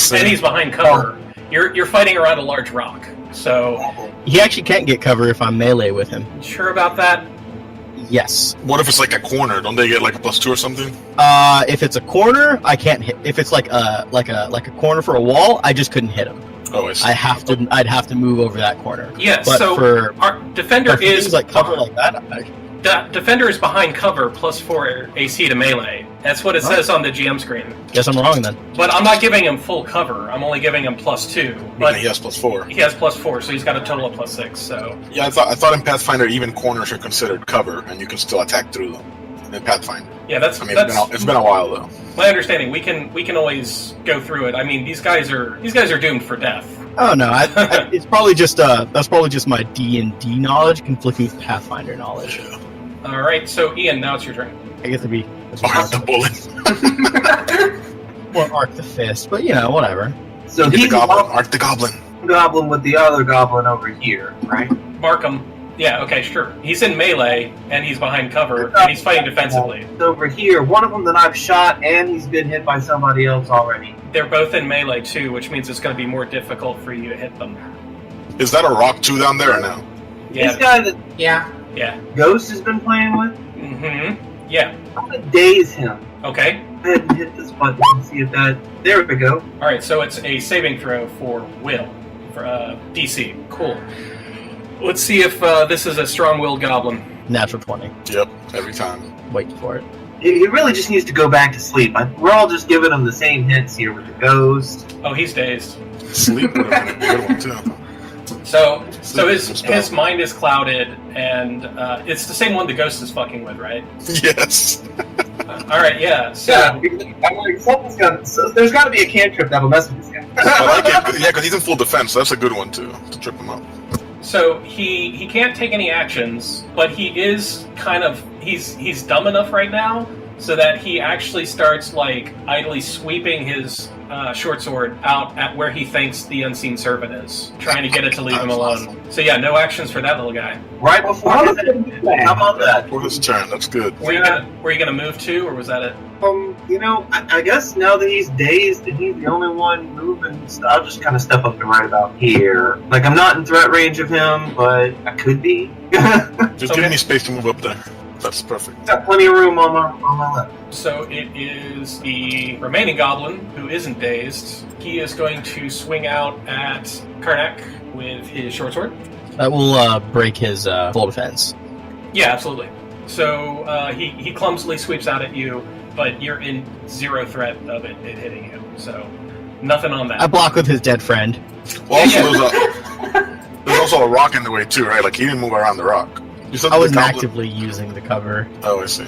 defense, and he's behind cover. You're fighting around a large rock, so He actually can't get cover if I'm melee with him. sure about that? Yes. What if it's like a corner? Don't they get like a +2 or something? If it's a corner, I can't hit. If it's like a corner for a wall, I just couldn't hit him. Oh, I see. I'd have to move over that corner. Yeah. But So for our defender but for is things like cover like that, defender is behind cover +4 AC to melee. That's what it says on the GM screen. guess I'm wrong then. But I'm not giving him full cover. I'm only giving him +2. But But he has +4. he has +4, so he's got a total of +6. So Yeah, I thought in Pathfinder even corners are considered cover, and you can still attack through them. In Pathfinder. yeah, that's I mean, it's been a while though. my understanding. We can always go through it. I mean, these guys are doomed for death. Oh no, it's probably just that's probably just my D&D knowledge conflicting with Pathfinder knowledge. All right, so Ian, now it's your turn. I get to be Arc the bullet. well, arc the fist, but whatever. So Get the he's goblin. the Arc the goblin. goblin with the other goblin over here, right? Markham. Yeah, okay, sure. He's in melee, and he's behind cover, and he's fighting defensively. It's over here. One of them that I've shot, and he's been hit by somebody else already. They're both in melee, too, which means it's going to be more difficult for you to hit them. Is that a rock 2 down there or no? Yeah, This guy that Yeah. yeah. Ghost has been playing with, Mm-hmm. Yeah, I'm gonna daze him. okay. Go ahead and hit this button and see if that. There we go. All right, so it's a saving throw for Will, for DC. Cool. Let's see if this is a strong-willed goblin. Natural 20. Yep, every time. Wait for it. He really just needs to go back to sleep. We're all just giving him the same hits here with the ghost. Oh, he's dazed. Sleep would have been a good one too. So Sleep is a spell. his mind is clouded, and it's the same one the ghost is fucking with, right? Yes. All right, yeah. So I'm like, something's got. So there's got to be a cantrip that'll mess with this guy. I like it. Yeah, because he's in full defense. So that's a good one too to trip him up. So he can't take any actions, but he is kind of he's dumb enough right now so that he actually starts like idly sweeping his short sword out at where he thinks the unseen servant is, trying to get it to leave him alone. So yeah, no actions for that little guy. Right before his How about that? For his turn, that's good. Were you gonna move too, or was that it? I guess now that he's dazed and he's the only one moving, so I'll just kind of step up to right about here. Like, I'm not in threat range of him, but I could be. Just Okay. give me space to move up there. That's perfect. Got plenty of room on my left. So it is the remaining goblin who isn't dazed. He is going to swing out at Karnak with his short sword. That will break his full defense. Yeah, absolutely. So he clumsily sweeps out at you, but you're in zero threat of it hitting you. So nothing on that. I block with his dead friend. Well, also, Yeah. there's also a rock in the way too, right? Like he didn't move around the rock. You said I the wasn't goblin- actively using the cover. Oh, I see.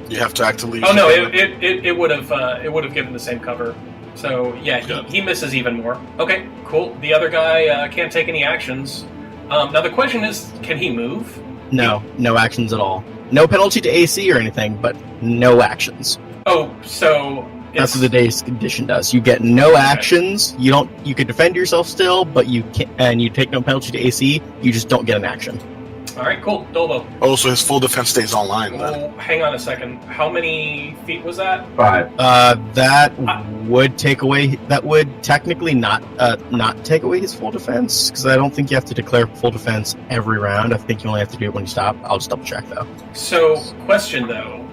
You have to actively. Oh no, use the it would have given the same cover. So yeah, he misses even more. Okay, cool. The other guy can't take any actions. Now the question is, can he move? No actions at all. No penalty to AC or anything, but no actions. Oh, so That's what the day's condition does. You get no actions. You can defend yourself still, but you can't, and you take no penalty to AC. You just don't get an action. All right, cool. Dolbo. Oh, so his full defense stays online then. Oh, hang on a second. How many feet was that? 5. That would take away. That would technically not take away his full defense, because I don't think you have to declare full defense every round. I think you only have to do it when you stop. I'll just double check though. So, question though,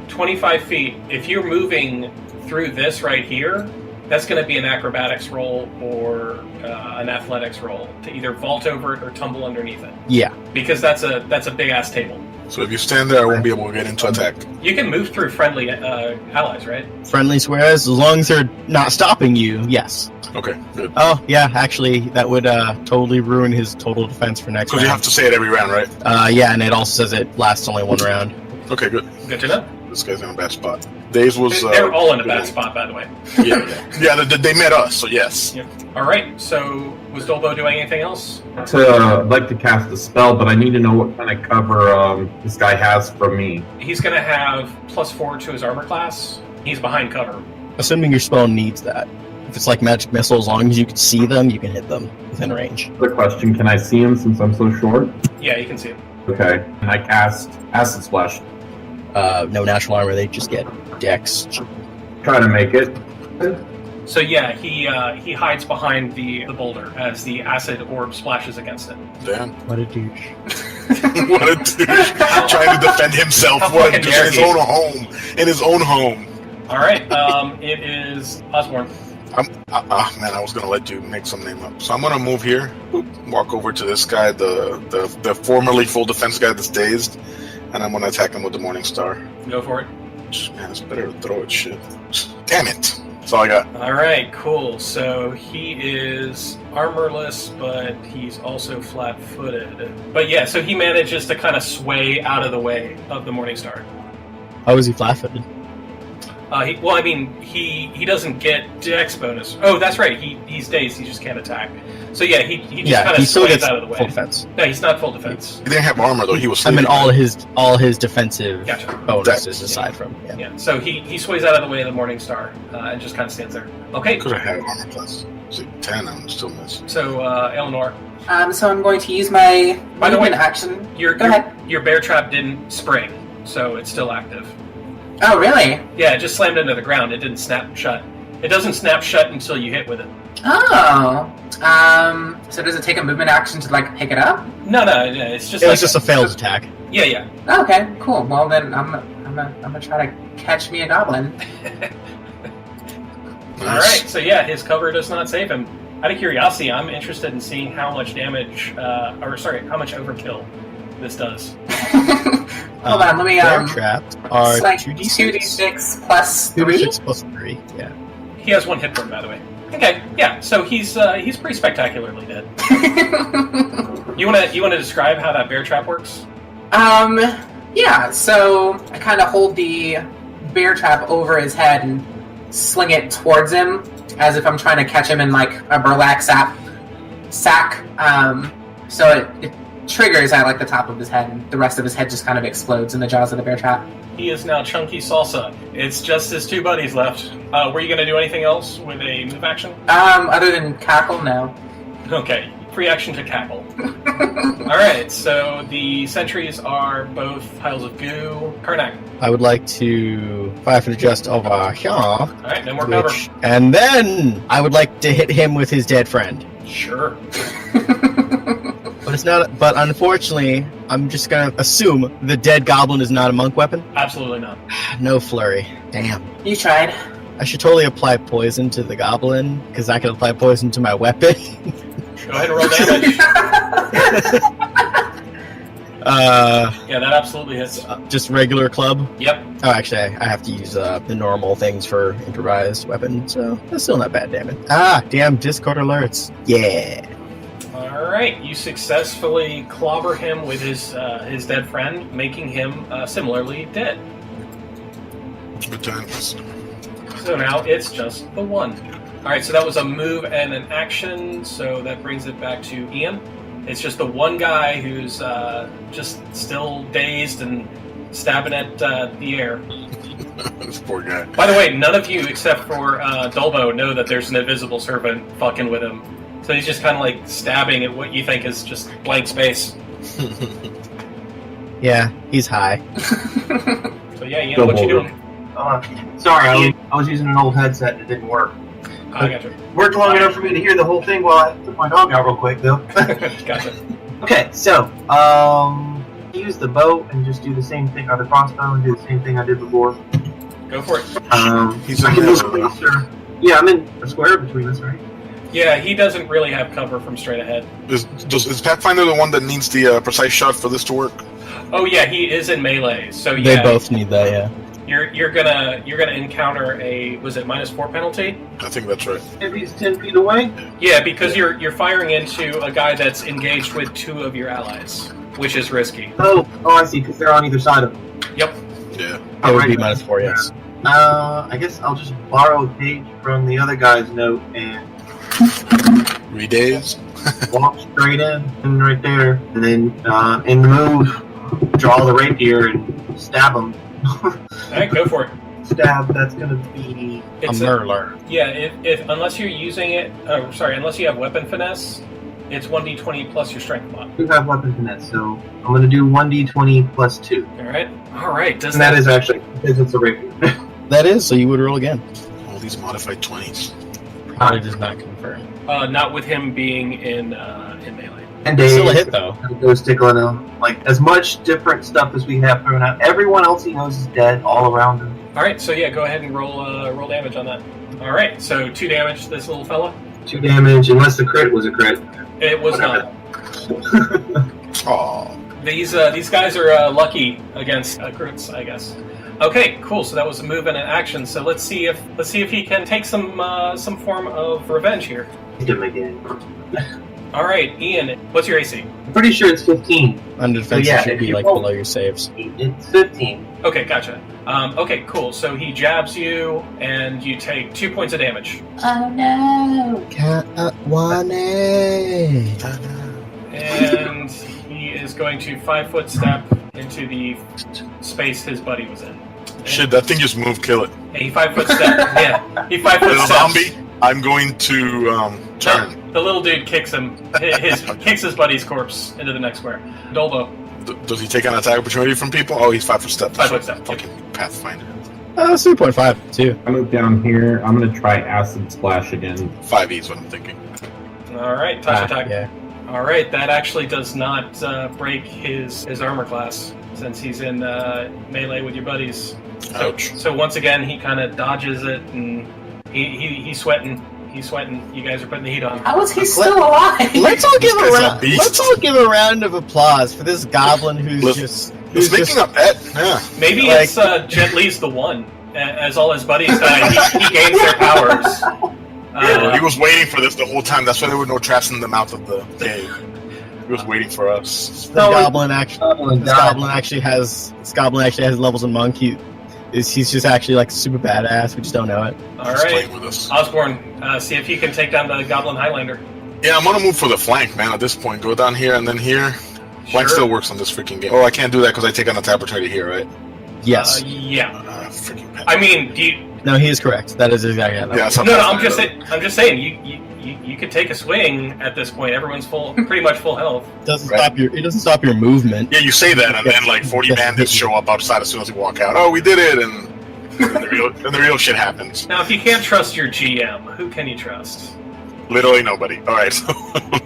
25 feet. If you're moving through this right here, that's going to be an acrobatics roll or an athletics roll to either vault over it or tumble underneath it. Yeah. Because that's a big ass table. So if you stand there, I won't be able to get into attack. You can move through friendly allies, right? Friendly squares, as long as they're not stopping you. Yes. Okay, good. Oh yeah, actually, that would totally ruin his total defense for next Because round. you have to say it every round, right? Yeah, and it also says it lasts only one round. Okay, good. Good to know. This guy's in a bad spot. Days was. They're all in a good bad one. spot, by the way. Yeah. They met us, so yes. Yep. All right. So was Dolbo doing anything else? I'd like to cast a spell, but I need to know what kind of cover this guy has from me. He's going to have +4 to his armor class. He's behind cover. Assuming your spell needs that. If it's like magic missile, as long as you can see them, you can hit them within range. Other question, can I see him since I'm so short? Yeah, you can see him. Okay. And I cast Acid Splash. No natural armor. They just get dex. Try to make it. So yeah, he hides behind the boulder as the acid orb splashes against it. Damn. What a douche. What a douche. Trying to defend himself. How What a fucking douche dare in his he. own home. In his own home. All right, it is Osborn. Man, I was gonna let you make some name up. So I'm gonna move here, walk over to this guy, the formerly full defense guy that's dazed, and I'm gonna attack him with the Morning Star. Go for it. Man, it's better to throw it. Shit. Damn it. That's all I got. All right, cool. So he is armorless, but he's also flat-footed. But yeah, so he manages to kind of sway out of the way of the Morning Star. How is he flat-footed? He doesn't get dex bonus. Oh, that's right. He's dazed. He just can't attack. So yeah, he just kind he of still sways gets out of the way. full defense. No, he's not full defense. He didn't have armor though. He was. I mean, sleeping. all his defensive Gotcha. bonuses aside from. Yeah. Yeah. So he sways out of the way of the Morning Star and just kind of stands there. Okay. Because I have armor plus 10, I'm still missing. So Aelenoir, So I'm going to use my By the way, movement action. your Go ahead. your bear trap didn't spring, so it's still active. Oh, really? Yeah, it just slammed into the ground. It didn't snap shut. It doesn't snap shut until you hit with it. Oh. So does it take a movement action to like pick it up? No, it's just It like was just a failed attack. Yeah. Okay, cool. Well then, I'm gonna try to catch me a goblin. All right. So yeah, his cover does not save him. Out of curiosity, I'm interested in seeing how much damage, how much overkill this does. Hold on, let me Bear trapped are it's like 2d6 2d6 plus 3. 2d6 plus 3. Yeah. He has one hit point, by the way. Okay, yeah. So he's pretty spectacularly dead. You wanna describe how that bear trap works? Yeah. So I kind of hold the bear trap over his head and sling it towards him, as if I'm trying to catch him in like a burlap sack. So it triggers at like the top of his head, and the rest of his head just kind of explodes in the jaws of the bear trap. He is now chunky salsa. It's just his two buddies left. Were you gonna do anything else with a move action? Other than cackle, no. Okay, free action to cackle. Alright, so the sentries are both piles of goo. Karnak. I would like to fire just over here. Alright, no more cover. And then I would like to hit him with his dead friend. Sure. But it's not. But unfortunately, I'm just gonna assume the dead goblin is not a monk weapon. Absolutely not. No flurry. Damn. You tried. I should totally apply poison to the goblin because I can apply poison to my weapon. Go ahead and roll damage. Yeah, that absolutely hits. Just regular club. Yep. Oh, actually, I have to use the normal things for improvised weapon, so that's still not bad damage. Ah, damn! Discord alerts. Yeah. Alright, you successfully clobber him with his dead friend, making him similarly dead. Good times. So now it's just the one. Alright, so that was a move and an action, so that brings it back to Ian. It's just the one guy who's just still dazed and stabbing at the air. This poor guy. By the way, none of you except for Dolbo know that there's an invisible servant fucking with him. So he's just kind of like stabbing at what you think is just blank space. Yeah, he's high. So yeah, Ian, what you doing? Sorry, I was using an old headset and it didn't work. I gotcha. Worked long enough for me to hear the whole thing while I took my dog out real quick, though. Gotcha. Okay, so, use the bow and just do the same thing, or the crossbow and do the same thing I did before. Go for it. He's I in can the move middle. closer. Yeah, I'm in a square between us, right? Yeah, he doesn't really have cover from straight ahead. Is Pathfinder the one that needs the precise shot for this to work? Oh yeah, he is in melee. So They yeah, both need that. Yeah. you're gonna encounter a -4 penalty. I think that's right. If he's 10 feet away? Yeah, because you're firing into a guy that's engaged with two of your allies, which is risky. Oh, I see, because they're on either side of him. Yep. Yeah. It would be -4. Yes. I guess I'll just borrow a page from the other guy's note and Redays. walk straight in, and right there, and then in the move, draw the rapier and stab him. Alright, go for it. Stab, that's gonna be... It's a murler. Yeah, if unless you're using it, unless you have weapon finesse, It's 1d20 plus your strength mod. You have weapon finesse, so I'm going to do 1d20 plus 2. Alright. Does And that is actually, because it's a rapier. That is, so you would roll again. All these modified 20s. Probably does not confirm. Not with him being in melee. And Still a hit, though. Goes tickling him. Like, as much different stuff as we have thrown out. Everyone else he knows is dead all around him. Alright, so yeah, go ahead and roll damage on that. Alright, so 2 damage to this little fella. 2 damage, unless the crit was a crit. It was Whatever. not. Oh. These guys are lucky against crits, I guess. Okay, cool. So that was a move and an action. So let's see if he can take some form of revenge here. Hit him again. All right, Ian, what's your AC? I'm pretty sure it's 15. Under defense, yeah, it should if be you like roll- below your saves. It's 15. Okay, gotcha. Okay, cool. So he jabs you, and you take 2 points of damage. Oh no! And he is going to 5-foot step into the space his buddy was in. Shit, that thing just moved, kill it. And he 5-foot step. Yeah, he 5-foot Little steps. zombie, I'm going to turn. The little dude kicks him. Kicks his buddy's corpse into the next square. Dolbo. Does he take an attack opportunity from people? Oh, he's 5 foot step. 5 foot step. Fucking Pathfinder. 3.5, too. I move down here. I'm gonna try acid splash again. 5e is what I'm thinking. All right, touch attack. Yeah. All right, that actually does not break his armor class since he's in melee with your buddies. Ouch. So once again, he kind of dodges it, and he's sweating. He's sweating. You guys are putting the heat on. How is he still alive? Let's all give This guy's a beast. Let's all give a round of applause for this goblin who's He's making a bet. Yeah. Maybe like- it's Jet Li's the one. As all his buddies die, he gains their powers. He was waiting for this the whole time. That's why there were no traps in the mouth of the cave. He was waiting for us. the goblin actually. This God. goblin actually has levels in monk. He's just actually like super badass. We just don't know it. All He's right, playing with us. Osborn, see if you can take down the Goblin Highlander. Yeah, I'm gonna move for the flank, man. At this point, go down here and then here. Flank still works on this freaking game. Oh, I can't do that because I take an attack opportunity here, right? Yes. Yeah. Freaking. I mean, do you, No, he is correct. That is exactly how that Yeah, works. something no. like I'm just saying. You could take a swing at this point. Everyone's pretty much full health. It doesn't stop your movement. Yeah, you say that, and then like 40 bandits show up outside as soon as we walk out. Oh, we did it, and the real shit happens. Now, if you can't trust your GM, who can you trust? Literally nobody. All right, so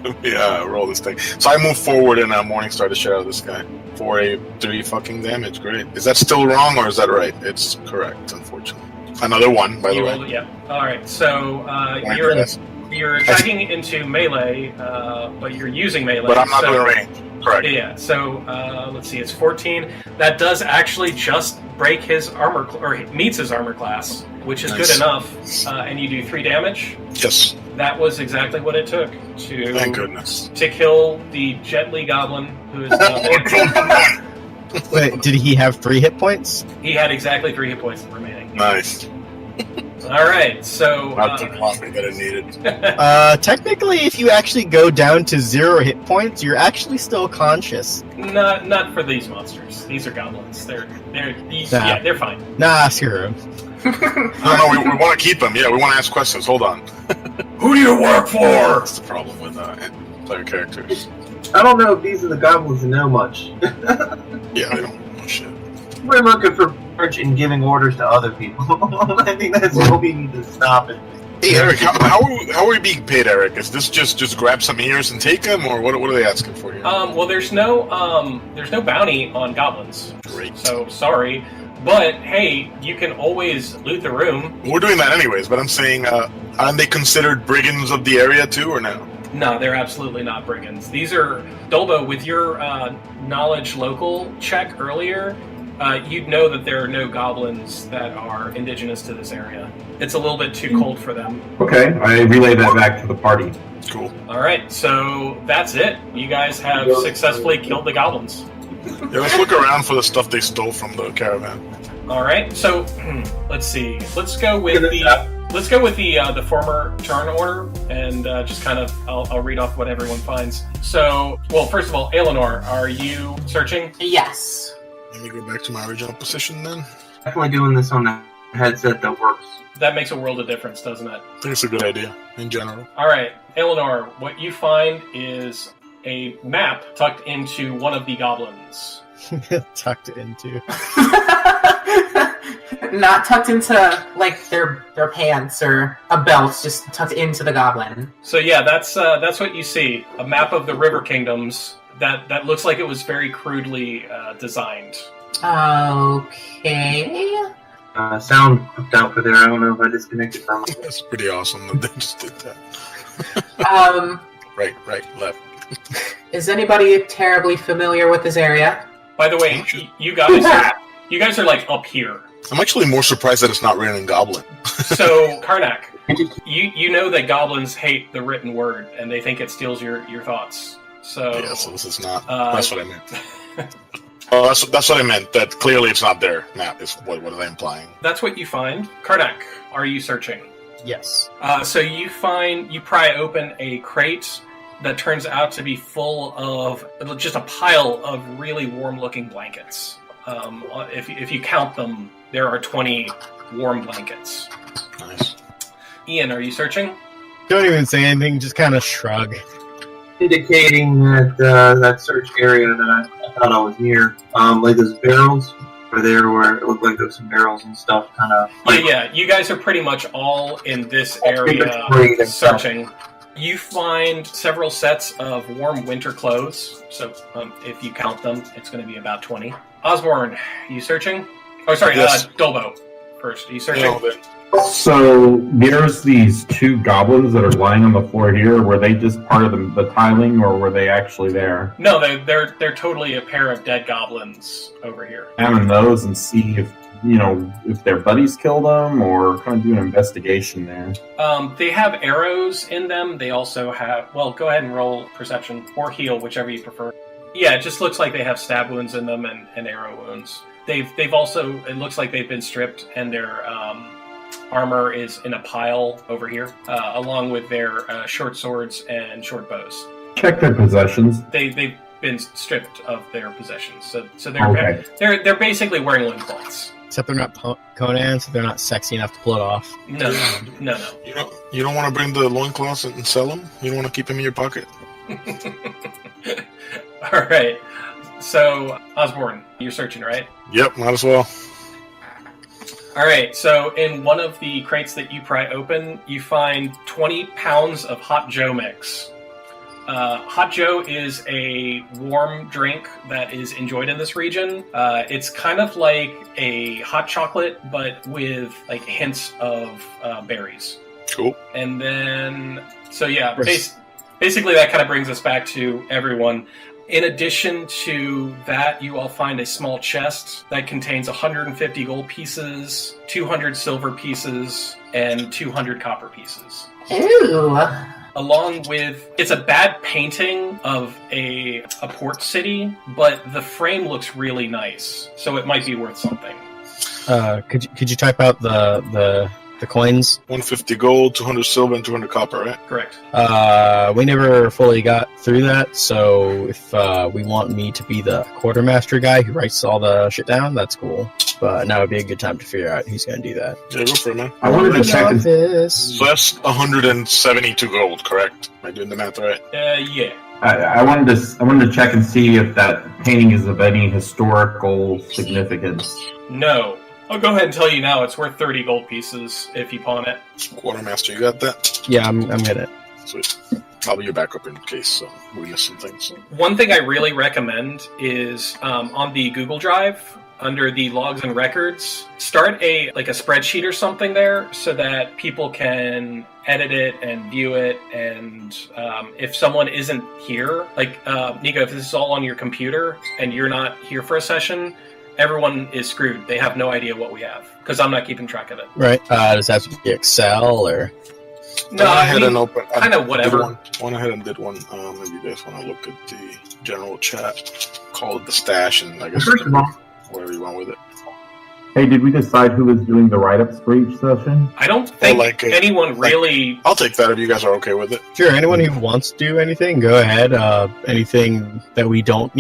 let me roll this thing. So I move forward and Morningstar the shit out of this guy for a 3 fucking damage. Great. Is that still wrong or is that right? It's correct, unfortunately. Another 1, by the You way. rolled it, yeah. All right. So Point you're bonus. you're attacking into melee, but you're using melee. But I'm not so, doing range. Correct. Yeah. So let's see. It's 14. That does actually just break his armor, or meets his armor class, which is Nice. good enough. And you do 3 damage. Yes. That was exactly what it took Thank goodness. to kill the Jet Li Goblin, who is now. Wait, did he have 3 hit points? He had exactly 3 hit points remaining. Nice. All right. So. Not the coffee that I needed. Technically, if you actually go down to 0 hit points, you're actually still conscious. Not for these monsters. These are goblins. They're fine. Nah, screw him. No, we want to keep them. Yeah, we want to ask questions. Hold on. Who do you work for? That's the problem with player characters. I don't know if these are the goblins that know much. Yeah, they don't know shit. We're looking for courage and giving orders to other people. I think that's what we need to stop it. Hey, Eric, how are we being paid, Eric? Is this just grab some ears and take them, or what are they asking for here? Well, there's no bounty on goblins. Great. So sorry, but hey, you can always loot the room. We're doing that anyways, but I'm saying, aren't they considered brigands of the area too, or no? No, they're absolutely not brigands. These are Dolbo. With your knowledge local check earlier, you'd know that there are no goblins that are indigenous to this area. It's a little bit too cold for them. Okay, I relay that back to the party. Cool. All right, so that's it. You guys have successfully killed the goblins. Yeah, let's look around for the stuff they stole from the caravan. All right, so let's see. Let's go with the former turn order, and just kind of I'll read off what everyone finds. So, well, first of all, Aelenoir, are you searching? Yes. Let me go back to my original position then. Definitely doing this on that headset that works. That makes a world of difference, doesn't it? I think it's a good idea in general. All right, Aelenoir, what you find is a map tucked into one of the goblins. Tucked into. Not tucked into like their pants or a belt, just tucked into the goblin. So yeah, that's what you see. A map of the River Kingdoms that looks like it was very crudely designed. Okay. Sound hooked out for there. I don't know if I disconnected from it. That's pretty awesome that they just did that. Right, left. Is anybody terribly familiar with this area? By the way, you guys are like up here. I'm actually more surprised that it's not written in Goblin. So, Karnak, you know that goblins hate the written word, and they think it steals your thoughts. So Yeah, so this is not. That's what I meant. Oh, that's what I meant. That clearly it's not their map. Is what are they implying? that's what you find. Karnak, are you searching? Yes. So you pry open a crate that turns out to be full of just a pile of really warm-looking blankets. If you count them, there are 20 warm blankets. Nice. Ian, are you searching? Don't even say anything, just kind of shrug. Indicating that that search area that I thought I was near, like those barrels are there where it looked like there was some barrels and stuff, kind of. Yeah. You guys are pretty much all in this area searching. You find several sets of warm winter clothes. So if you count them, it's going to be about 20. Osborn, you searching? Oh, sorry, Yes. Dolbo first. Are you searching? So there's these two goblins that are lying on the floor here. Were they just part of the tiling, or were they actually there? No, they're totally a pair of dead goblins over here. Examine those and see if their buddies killed them, or kind of do an investigation there. They have arrows in them. They also have... Well, go ahead and roll perception or heal, whichever you prefer. Yeah, it just looks like they have stab wounds in them and arrow wounds. They've also... It looks like they've been stripped, and their armor is in a pile over here, along with their short swords and short bows. Check their possessions. They've been stripped of their possessions, so they're Okay. they're basically wearing loincloths. Except they're not Conan, so they're not sexy enough to pull it off. No. You don't want to bring the loincloths and sell them? You don't want to keep them in your pocket? All right. So, Osborn, you're searching, right? Yep, might as well. All right. So, in one of the crates that you pry open, you find 20 pounds of Hot Joe mix. Hot Joe is a warm drink that is enjoyed in this region. It's kind of like a hot chocolate, but with like hints of berries. Cool. And then, so yeah, basically that kind of brings us back to everyone. In addition to that, you all find a small chest that contains 150 gold pieces, 200 silver pieces, and 200 copper pieces. Ooh. Along with, it's a bad painting of a port city, but the frame looks really nice, so it might be worth something. Could you type out the coins? 150 gold, 200 silver, and 200 copper, right? Correct. We never fully got through that, so if we want me to be the quartermaster guy who writes all the shit down, that's cool. But now would be a good time to figure out who's going to do that. Yeah, go for it, man. I wanted to check. So that's 172 gold, correct? Am I doing the math right? Yeah. I wanted to check and see if that painting is of any historical significance. No. I'll go ahead and tell you now, it's worth 30 gold pieces if you pawn it. Quartermaster, you got that? Yeah, I'm getting it. Sweet. I'll be your backup in case we miss some things. One thing I really recommend is on the Google Drive, under the logs and records, start a spreadsheet or something there so that people can edit it and view it. And if someone isn't here, like Nico, if this is all on your computer and you're not here for a session, everyone is screwed. They have no idea what we have because I'm not keeping track of it. Right. Does it have to be Excel or? No, I went ahead and opened. kind of whatever. Went ahead and did one. Maybe you guys want to look at the general chat. Call it the stash, and I guess First of all, wherever you went with it. Hey, did we decide who was doing the write-ups for each session? I don't think anyone really... I'll take that if you guys are okay with it. Sure. Anyone who wants to do anything, go ahead. Anything that we don't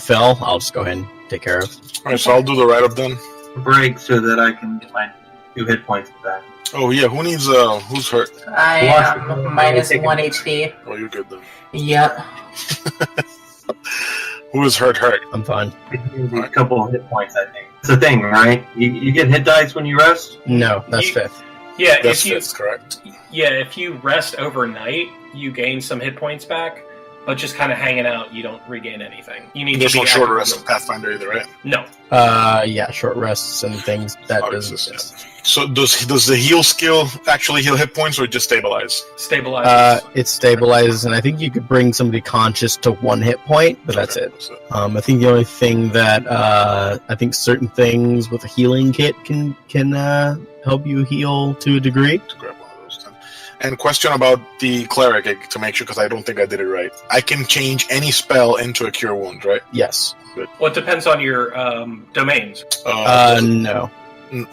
fill, I'll just go ahead and take care of. All right, so I'll do the write-up then. break so that I can get my 2 hit points back. Oh yeah, who's hurt? I am minus 1 HP. Oh, you're good then. Yep. Who is hurt? I'm fine. A couple of hit points, I think. It's a thing, right? You get hit dice when you rest? No, that's fifth. Yeah, That's correct. Yeah, if you rest overnight, you gain some hit points back, but just kind of hanging out, you don't regain anything. You need There's to be no short active. rest in Pathfinder either, right? No. Yeah, short rests and things that Oh, doesn't it's just- exist. So does the heal skill actually heal hit points or just stabilize? Stabilizes. It stabilizes, and I think you could bring somebody conscious to 1 hit point, but that's Okay, it. I think the only thing that I think certain things with a healing kit can help you heal to a degree. To grab one of those then. And question about the cleric to make sure, because I don't think I did it right. I can change any spell into a cure wound, right? Yes. Well, it depends on your domains. No.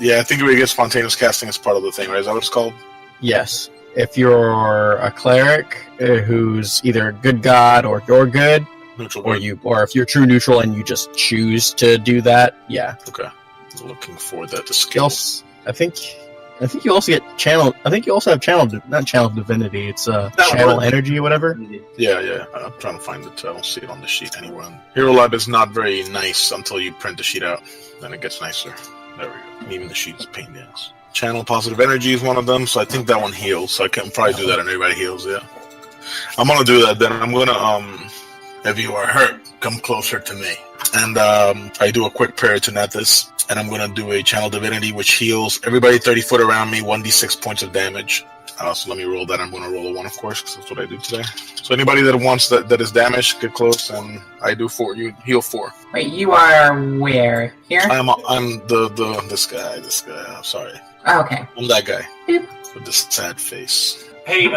Yeah, I think we get spontaneous casting as part of the thing, right? Is that what it's called? Yes. If you're a cleric who's either a good god or you're good, Neutral or good. or if you're true neutral and you just choose to do that, yeah. Okay. Looking for that to You skill. also- I think you also get channel. I think you also have not channel divinity. It's channel energy or whatever. Yeah. I'm trying to find it. I don't see it on the sheet anywhere. Hero Lab is not very nice until you print the sheet out. Then it gets nicer. There we go. And even the sheet's a pain in the ass. Channel positive energy is one of them, so I think that one heals. So I can probably do that and everybody heals, yeah. I'm gonna do that then. I'm gonna, if you are hurt, come closer to me. And I do a quick prayer to Nethys, and I'm gonna do a channel divinity which heals everybody 30 foot around me, 1d6 points of damage. So let me roll that. I'm gonna roll a 1, of course, because that's what I do today. So anybody that wants that is damaged, get close, and I do 4. You heal 4. Wait, you are where? Here? I'm this guy. I'm sorry. Oh, okay. I'm that guy Boop. with this sad face. Hey, Get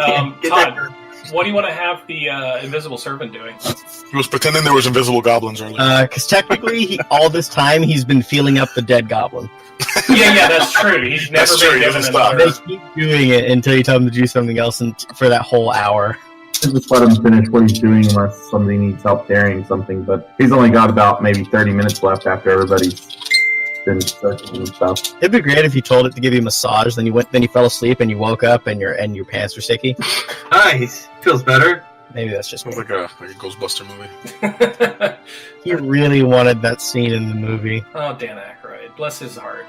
Todd, that- what do you want to have the invisible servant doing? He was pretending there was invisible goblins earlier. Because technically, all this time he's been feeling up the dead goblin. Yeah, that's true. He's never That's true, been he given doesn't stop. another. They keep doing it until you tell them to do something else, and for that whole hour. Just let him finish what he's doing unless somebody needs help carrying something, but he's only got about maybe 30 minutes left after everybody's been searching and stuff. It'd be great if you told it to give you a massage, then you fell asleep and you woke up and your pants were sticky. Nice. Feels better. Maybe that's just me. Sounds like a Ghostbuster movie. He really wanted that scene in the movie. Oh, Dan Aykroyd. Bless his heart.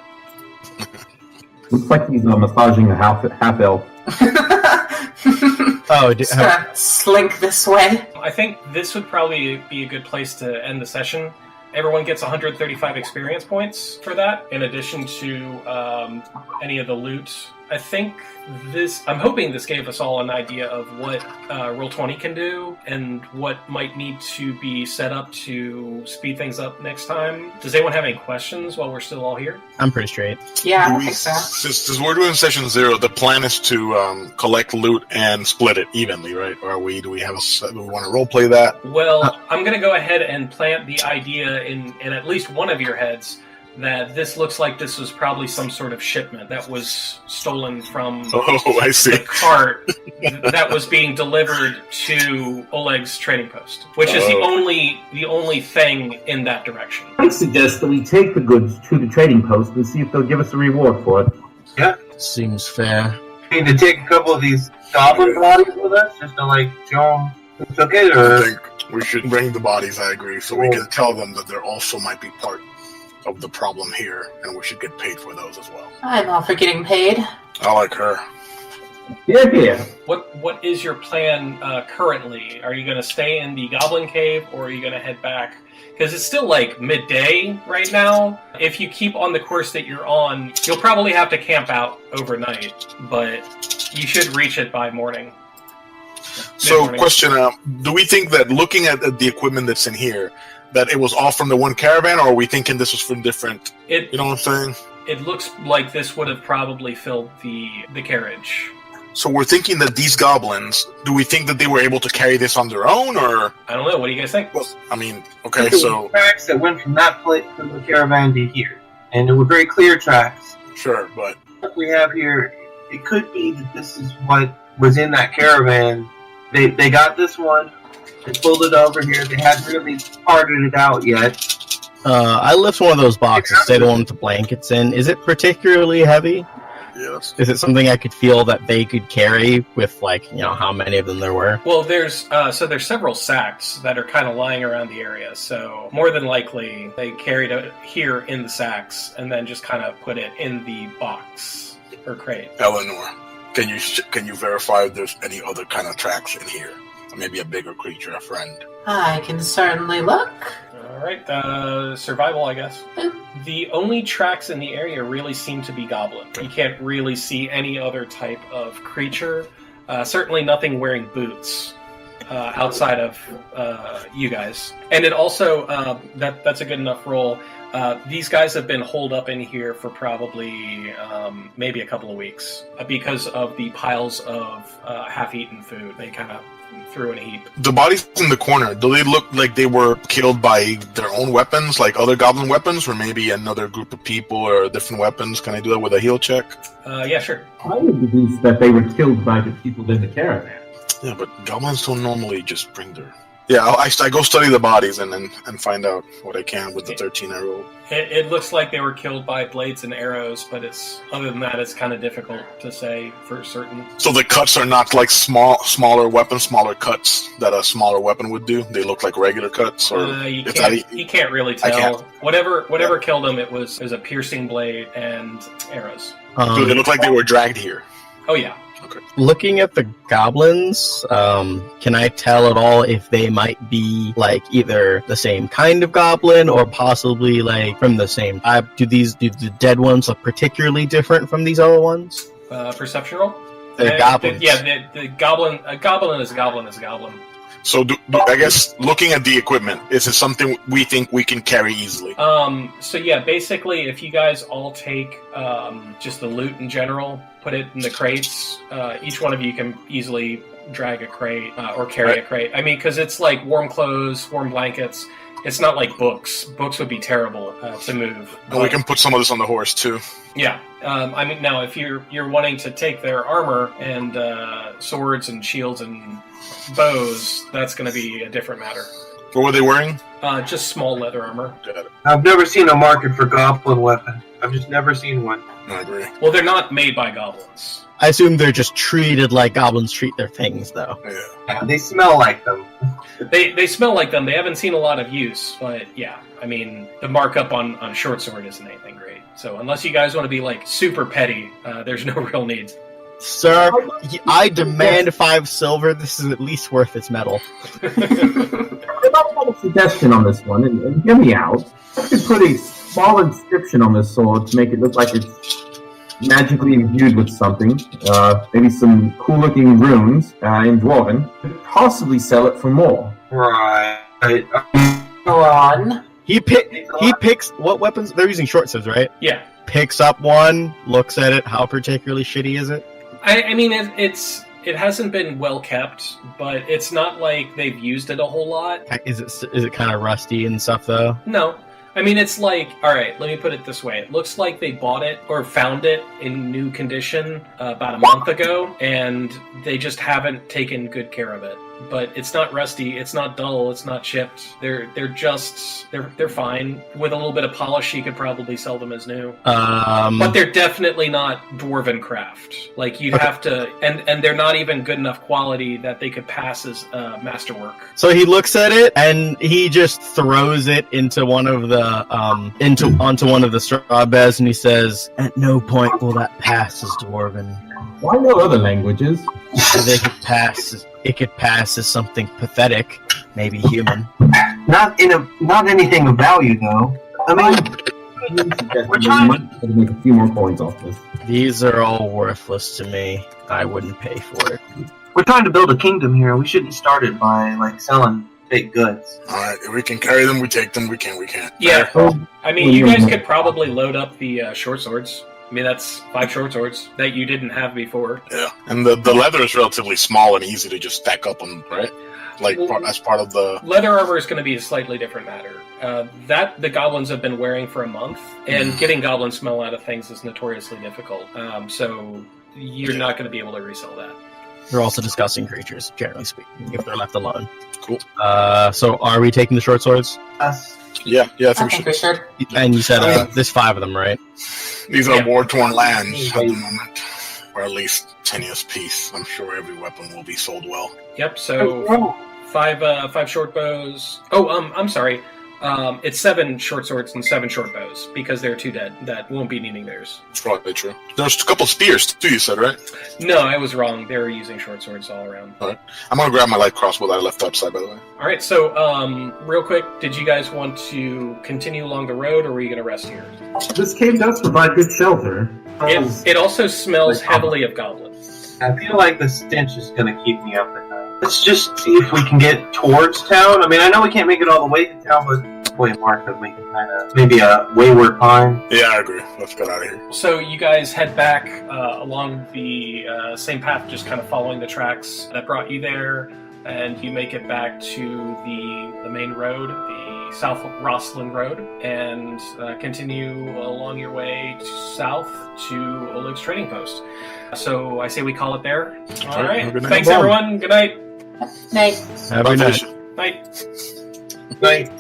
Looks like he's massaging a half-elf. Oh, Just gonna slink this way. I think this would probably be a good place to end the session. Everyone gets 135 experience points for that, in addition to any of the loot. I think I'm hoping this gave us all an idea of what Roll20 can do and what might need to be set up to speed things up next time. Does anyone have any questions while we're still all here? I'm pretty straight. Yeah, I Do don't we- think so. Since we're doing session 0, the plan is to collect loot and split it evenly, right? Or do we want to roleplay that? Well, I'm going to go ahead and plant the idea in at least one of your heads that this looks like this was probably some sort of shipment that was stolen from Oh, I see. the cart that was being delivered to Oleg's trading post, which is the only thing in that direction. I suggest that we take the goods to the trading post and see if they'll give us a reward for it. Seems fair. We need to take a couple of these goblin bodies with us just to show them who took it, I or think we should bring the bodies, I agree, so we can tell them that there also might be part of the problem here, and we should get paid for those as well. I'm all for getting paid. I like her. Yeah. What is your plan currently? Are you going to stay in the Goblin Cave, or are you going to head back? Because it's still midday right now. If you keep on the course that you're on, you'll probably have to camp out overnight, but you should reach it by morning. So, Mid-morning. question, do we think that looking at the equipment that's in here, that it was all from the one caravan, or are we thinking this was from different, you know what I'm saying? It looks like this would have probably filled the carriage. So we're thinking that these goblins, do we think that they were able to carry this on their own, or? I don't know. What do you guys think? Well, I mean, okay, so... tracks that went from that place from the caravan to here, and they were very clear tracks. Sure, but... What we have here, it could be that this is what was in that caravan. They got this one, they pulled it over here, they hadn't really parted it out yet. I lift one of those boxes, say the one with the blankets in. Is it particularly heavy? Yes. Is it something I could feel that they could carry with, like, how many of them there were? Well, there's several sacks that are kind of lying around the area, so more than likely they carried it here in the sacks and then just kind of put it in the box or crate. Aelenoir, can you verify if there's any other kind of tracks in here? Maybe a bigger creature, a friend. I can certainly look. Alright, survival, I guess. The only tracks in the area really seem to be goblin. You can't really see any other type of creature. Certainly nothing wearing boots outside of you guys. And it also, that's a good enough roll. These guys have been holed up in here for probably maybe a couple of weeks because of the piles of half-eaten food they kind of threw in a heap. The bodies in the corner, do they look like they were killed by their own weapons, like other goblin weapons, or maybe another group of people or different weapons? Can I do that with a heal check? Yeah, sure. I would deduce that they were killed by the people in the caravan. Yeah, but goblins don't normally just bring their... Yeah, I go study the bodies and find out what I can with the 13-year-old. It looks like they were killed by blades and arrows, but other than that, it's kind of difficult to say for certain. So the cuts are not like smaller weapons, smaller cuts that a smaller weapon would do? They look like regular cuts? Or you can't really tell. Whatever killed them, it was a piercing blade and arrows. So they look like they were dragged here? Oh, yeah. Okay. Looking at the goblins, can I tell at all if they might be like either the same kind of goblin or possibly like from the same type? Do the dead ones look particularly different from these other ones? Perception roll? The goblins. The goblin. A goblin is a goblin is a goblin. So I guess looking at the equipment, is it something we think we can carry easily? So yeah, basically, if you guys all take just the loot in general, put it in the crates, each one of you can easily drag a crate or carry a crate. I mean, because it's like warm clothes, warm blankets. It's not like books. Books would be terrible to move. And we can put some of this on the horse too. Yeah. I mean, now if you're wanting to take their armor and swords and shields and bows, that's going to be a different matter. What were they wearing? Just small leather armor. I've never seen a market for goblin weapon. I've just never seen one. I agree. Well, they're not made by goblins. I assume they're just treated like goblins treat their things, though. Yeah, they smell like them. They smell like them. They haven't seen a lot of use, but yeah. I mean, the markup on short sword isn't anything great. So unless you guys want to be like super petty, there's no real need. Sir, I demand 5 silver. This is at least worth its metal. I have a suggestion on this one, and hear me out. I could put a small inscription on this sword to make it look like it's magically imbued with something. Maybe some cool-looking runes in dwarven. Possibly sell it for more. Right. Go on. He picks what weapons? They're using short swords, right? Yeah. Picks up one, looks at it. How particularly shitty is it? I mean, it hasn't been well kept, but it's not like they've used it a whole lot. Is it kind of rusty and stuff though? No. I mean, it's like, alright, let me put it this way. It looks like they bought it or found it in new condition about a month ago, and they just haven't taken good care of it. But it's not rusty, it's not dull, it's not chipped. They're fine. With a little bit of polish, you could probably sell them as new. But they're definitely not dwarven craft. Like, you'd have to, and they're not even good enough quality that they could pass as masterwork. So he looks at it and he just throws it into one of the onto one of the straw beds, and he says, "At no point will that pass as dwarven. Why no other languages? It could pass as something pathetic, maybe human." Not anything of value though. I mean, we're trying to make a few more coins off this. These are all worthless to me. I wouldn't pay for it. We're trying to build a kingdom here. We shouldn't start it by like selling fake goods. Alright, if we can carry them, we take them. We can't. Yeah. I mean, you guys could probably load up the short swords. I mean, that's 5 short swords that you didn't have before. Yeah, and the leather is relatively small and easy to just stack up on, right? Like, as part of the... Leather armor is going to be a slightly different matter. That the goblins have been wearing for a month, and getting goblin smell out of things is notoriously difficult. So you're not going to be able to resell that. They're also disgusting creatures, generally speaking, if they're left alone. Cool. So are we taking the short swords? Yeah, I I think think we should. And you said there's 5 of them, right? these are Yeah. war-torn lands at the moment, or at least 10 years piece. I'm sure every weapon will be sold well. Yep. So 5 short bows. Oh, I'm sorry. It's 7 short swords and 7 short bows because there are 2 dead that won't be needing theirs. It's probably true. There's a couple spears too. You said, right? No, I was wrong. They were using short swords all around. I'm gonna grab my light crossbow that I left outside, by the way. All right. So, real quick, did you guys want to continue along the road, or were you going to rest here? This cave does provide good shelter. It also smells heavily of goblins. I feel like the stench is going to keep me up at night. Let's just see if we can get towards town. I mean, I know we can't make it all the way to town, but boy, Mark, that we can kind of maybe a wayward pine. Yeah, I agree. Let's get out of here. So you guys head back along the same path, just kind of following the tracks that brought you there, and you make it back to the main road, the South Rosslyn Road, and continue along your way south to Oleg's trading post. So I say we call it there. All right. Good night. Thanks, everyone. Good night. Night. Have a good night. Night. Night.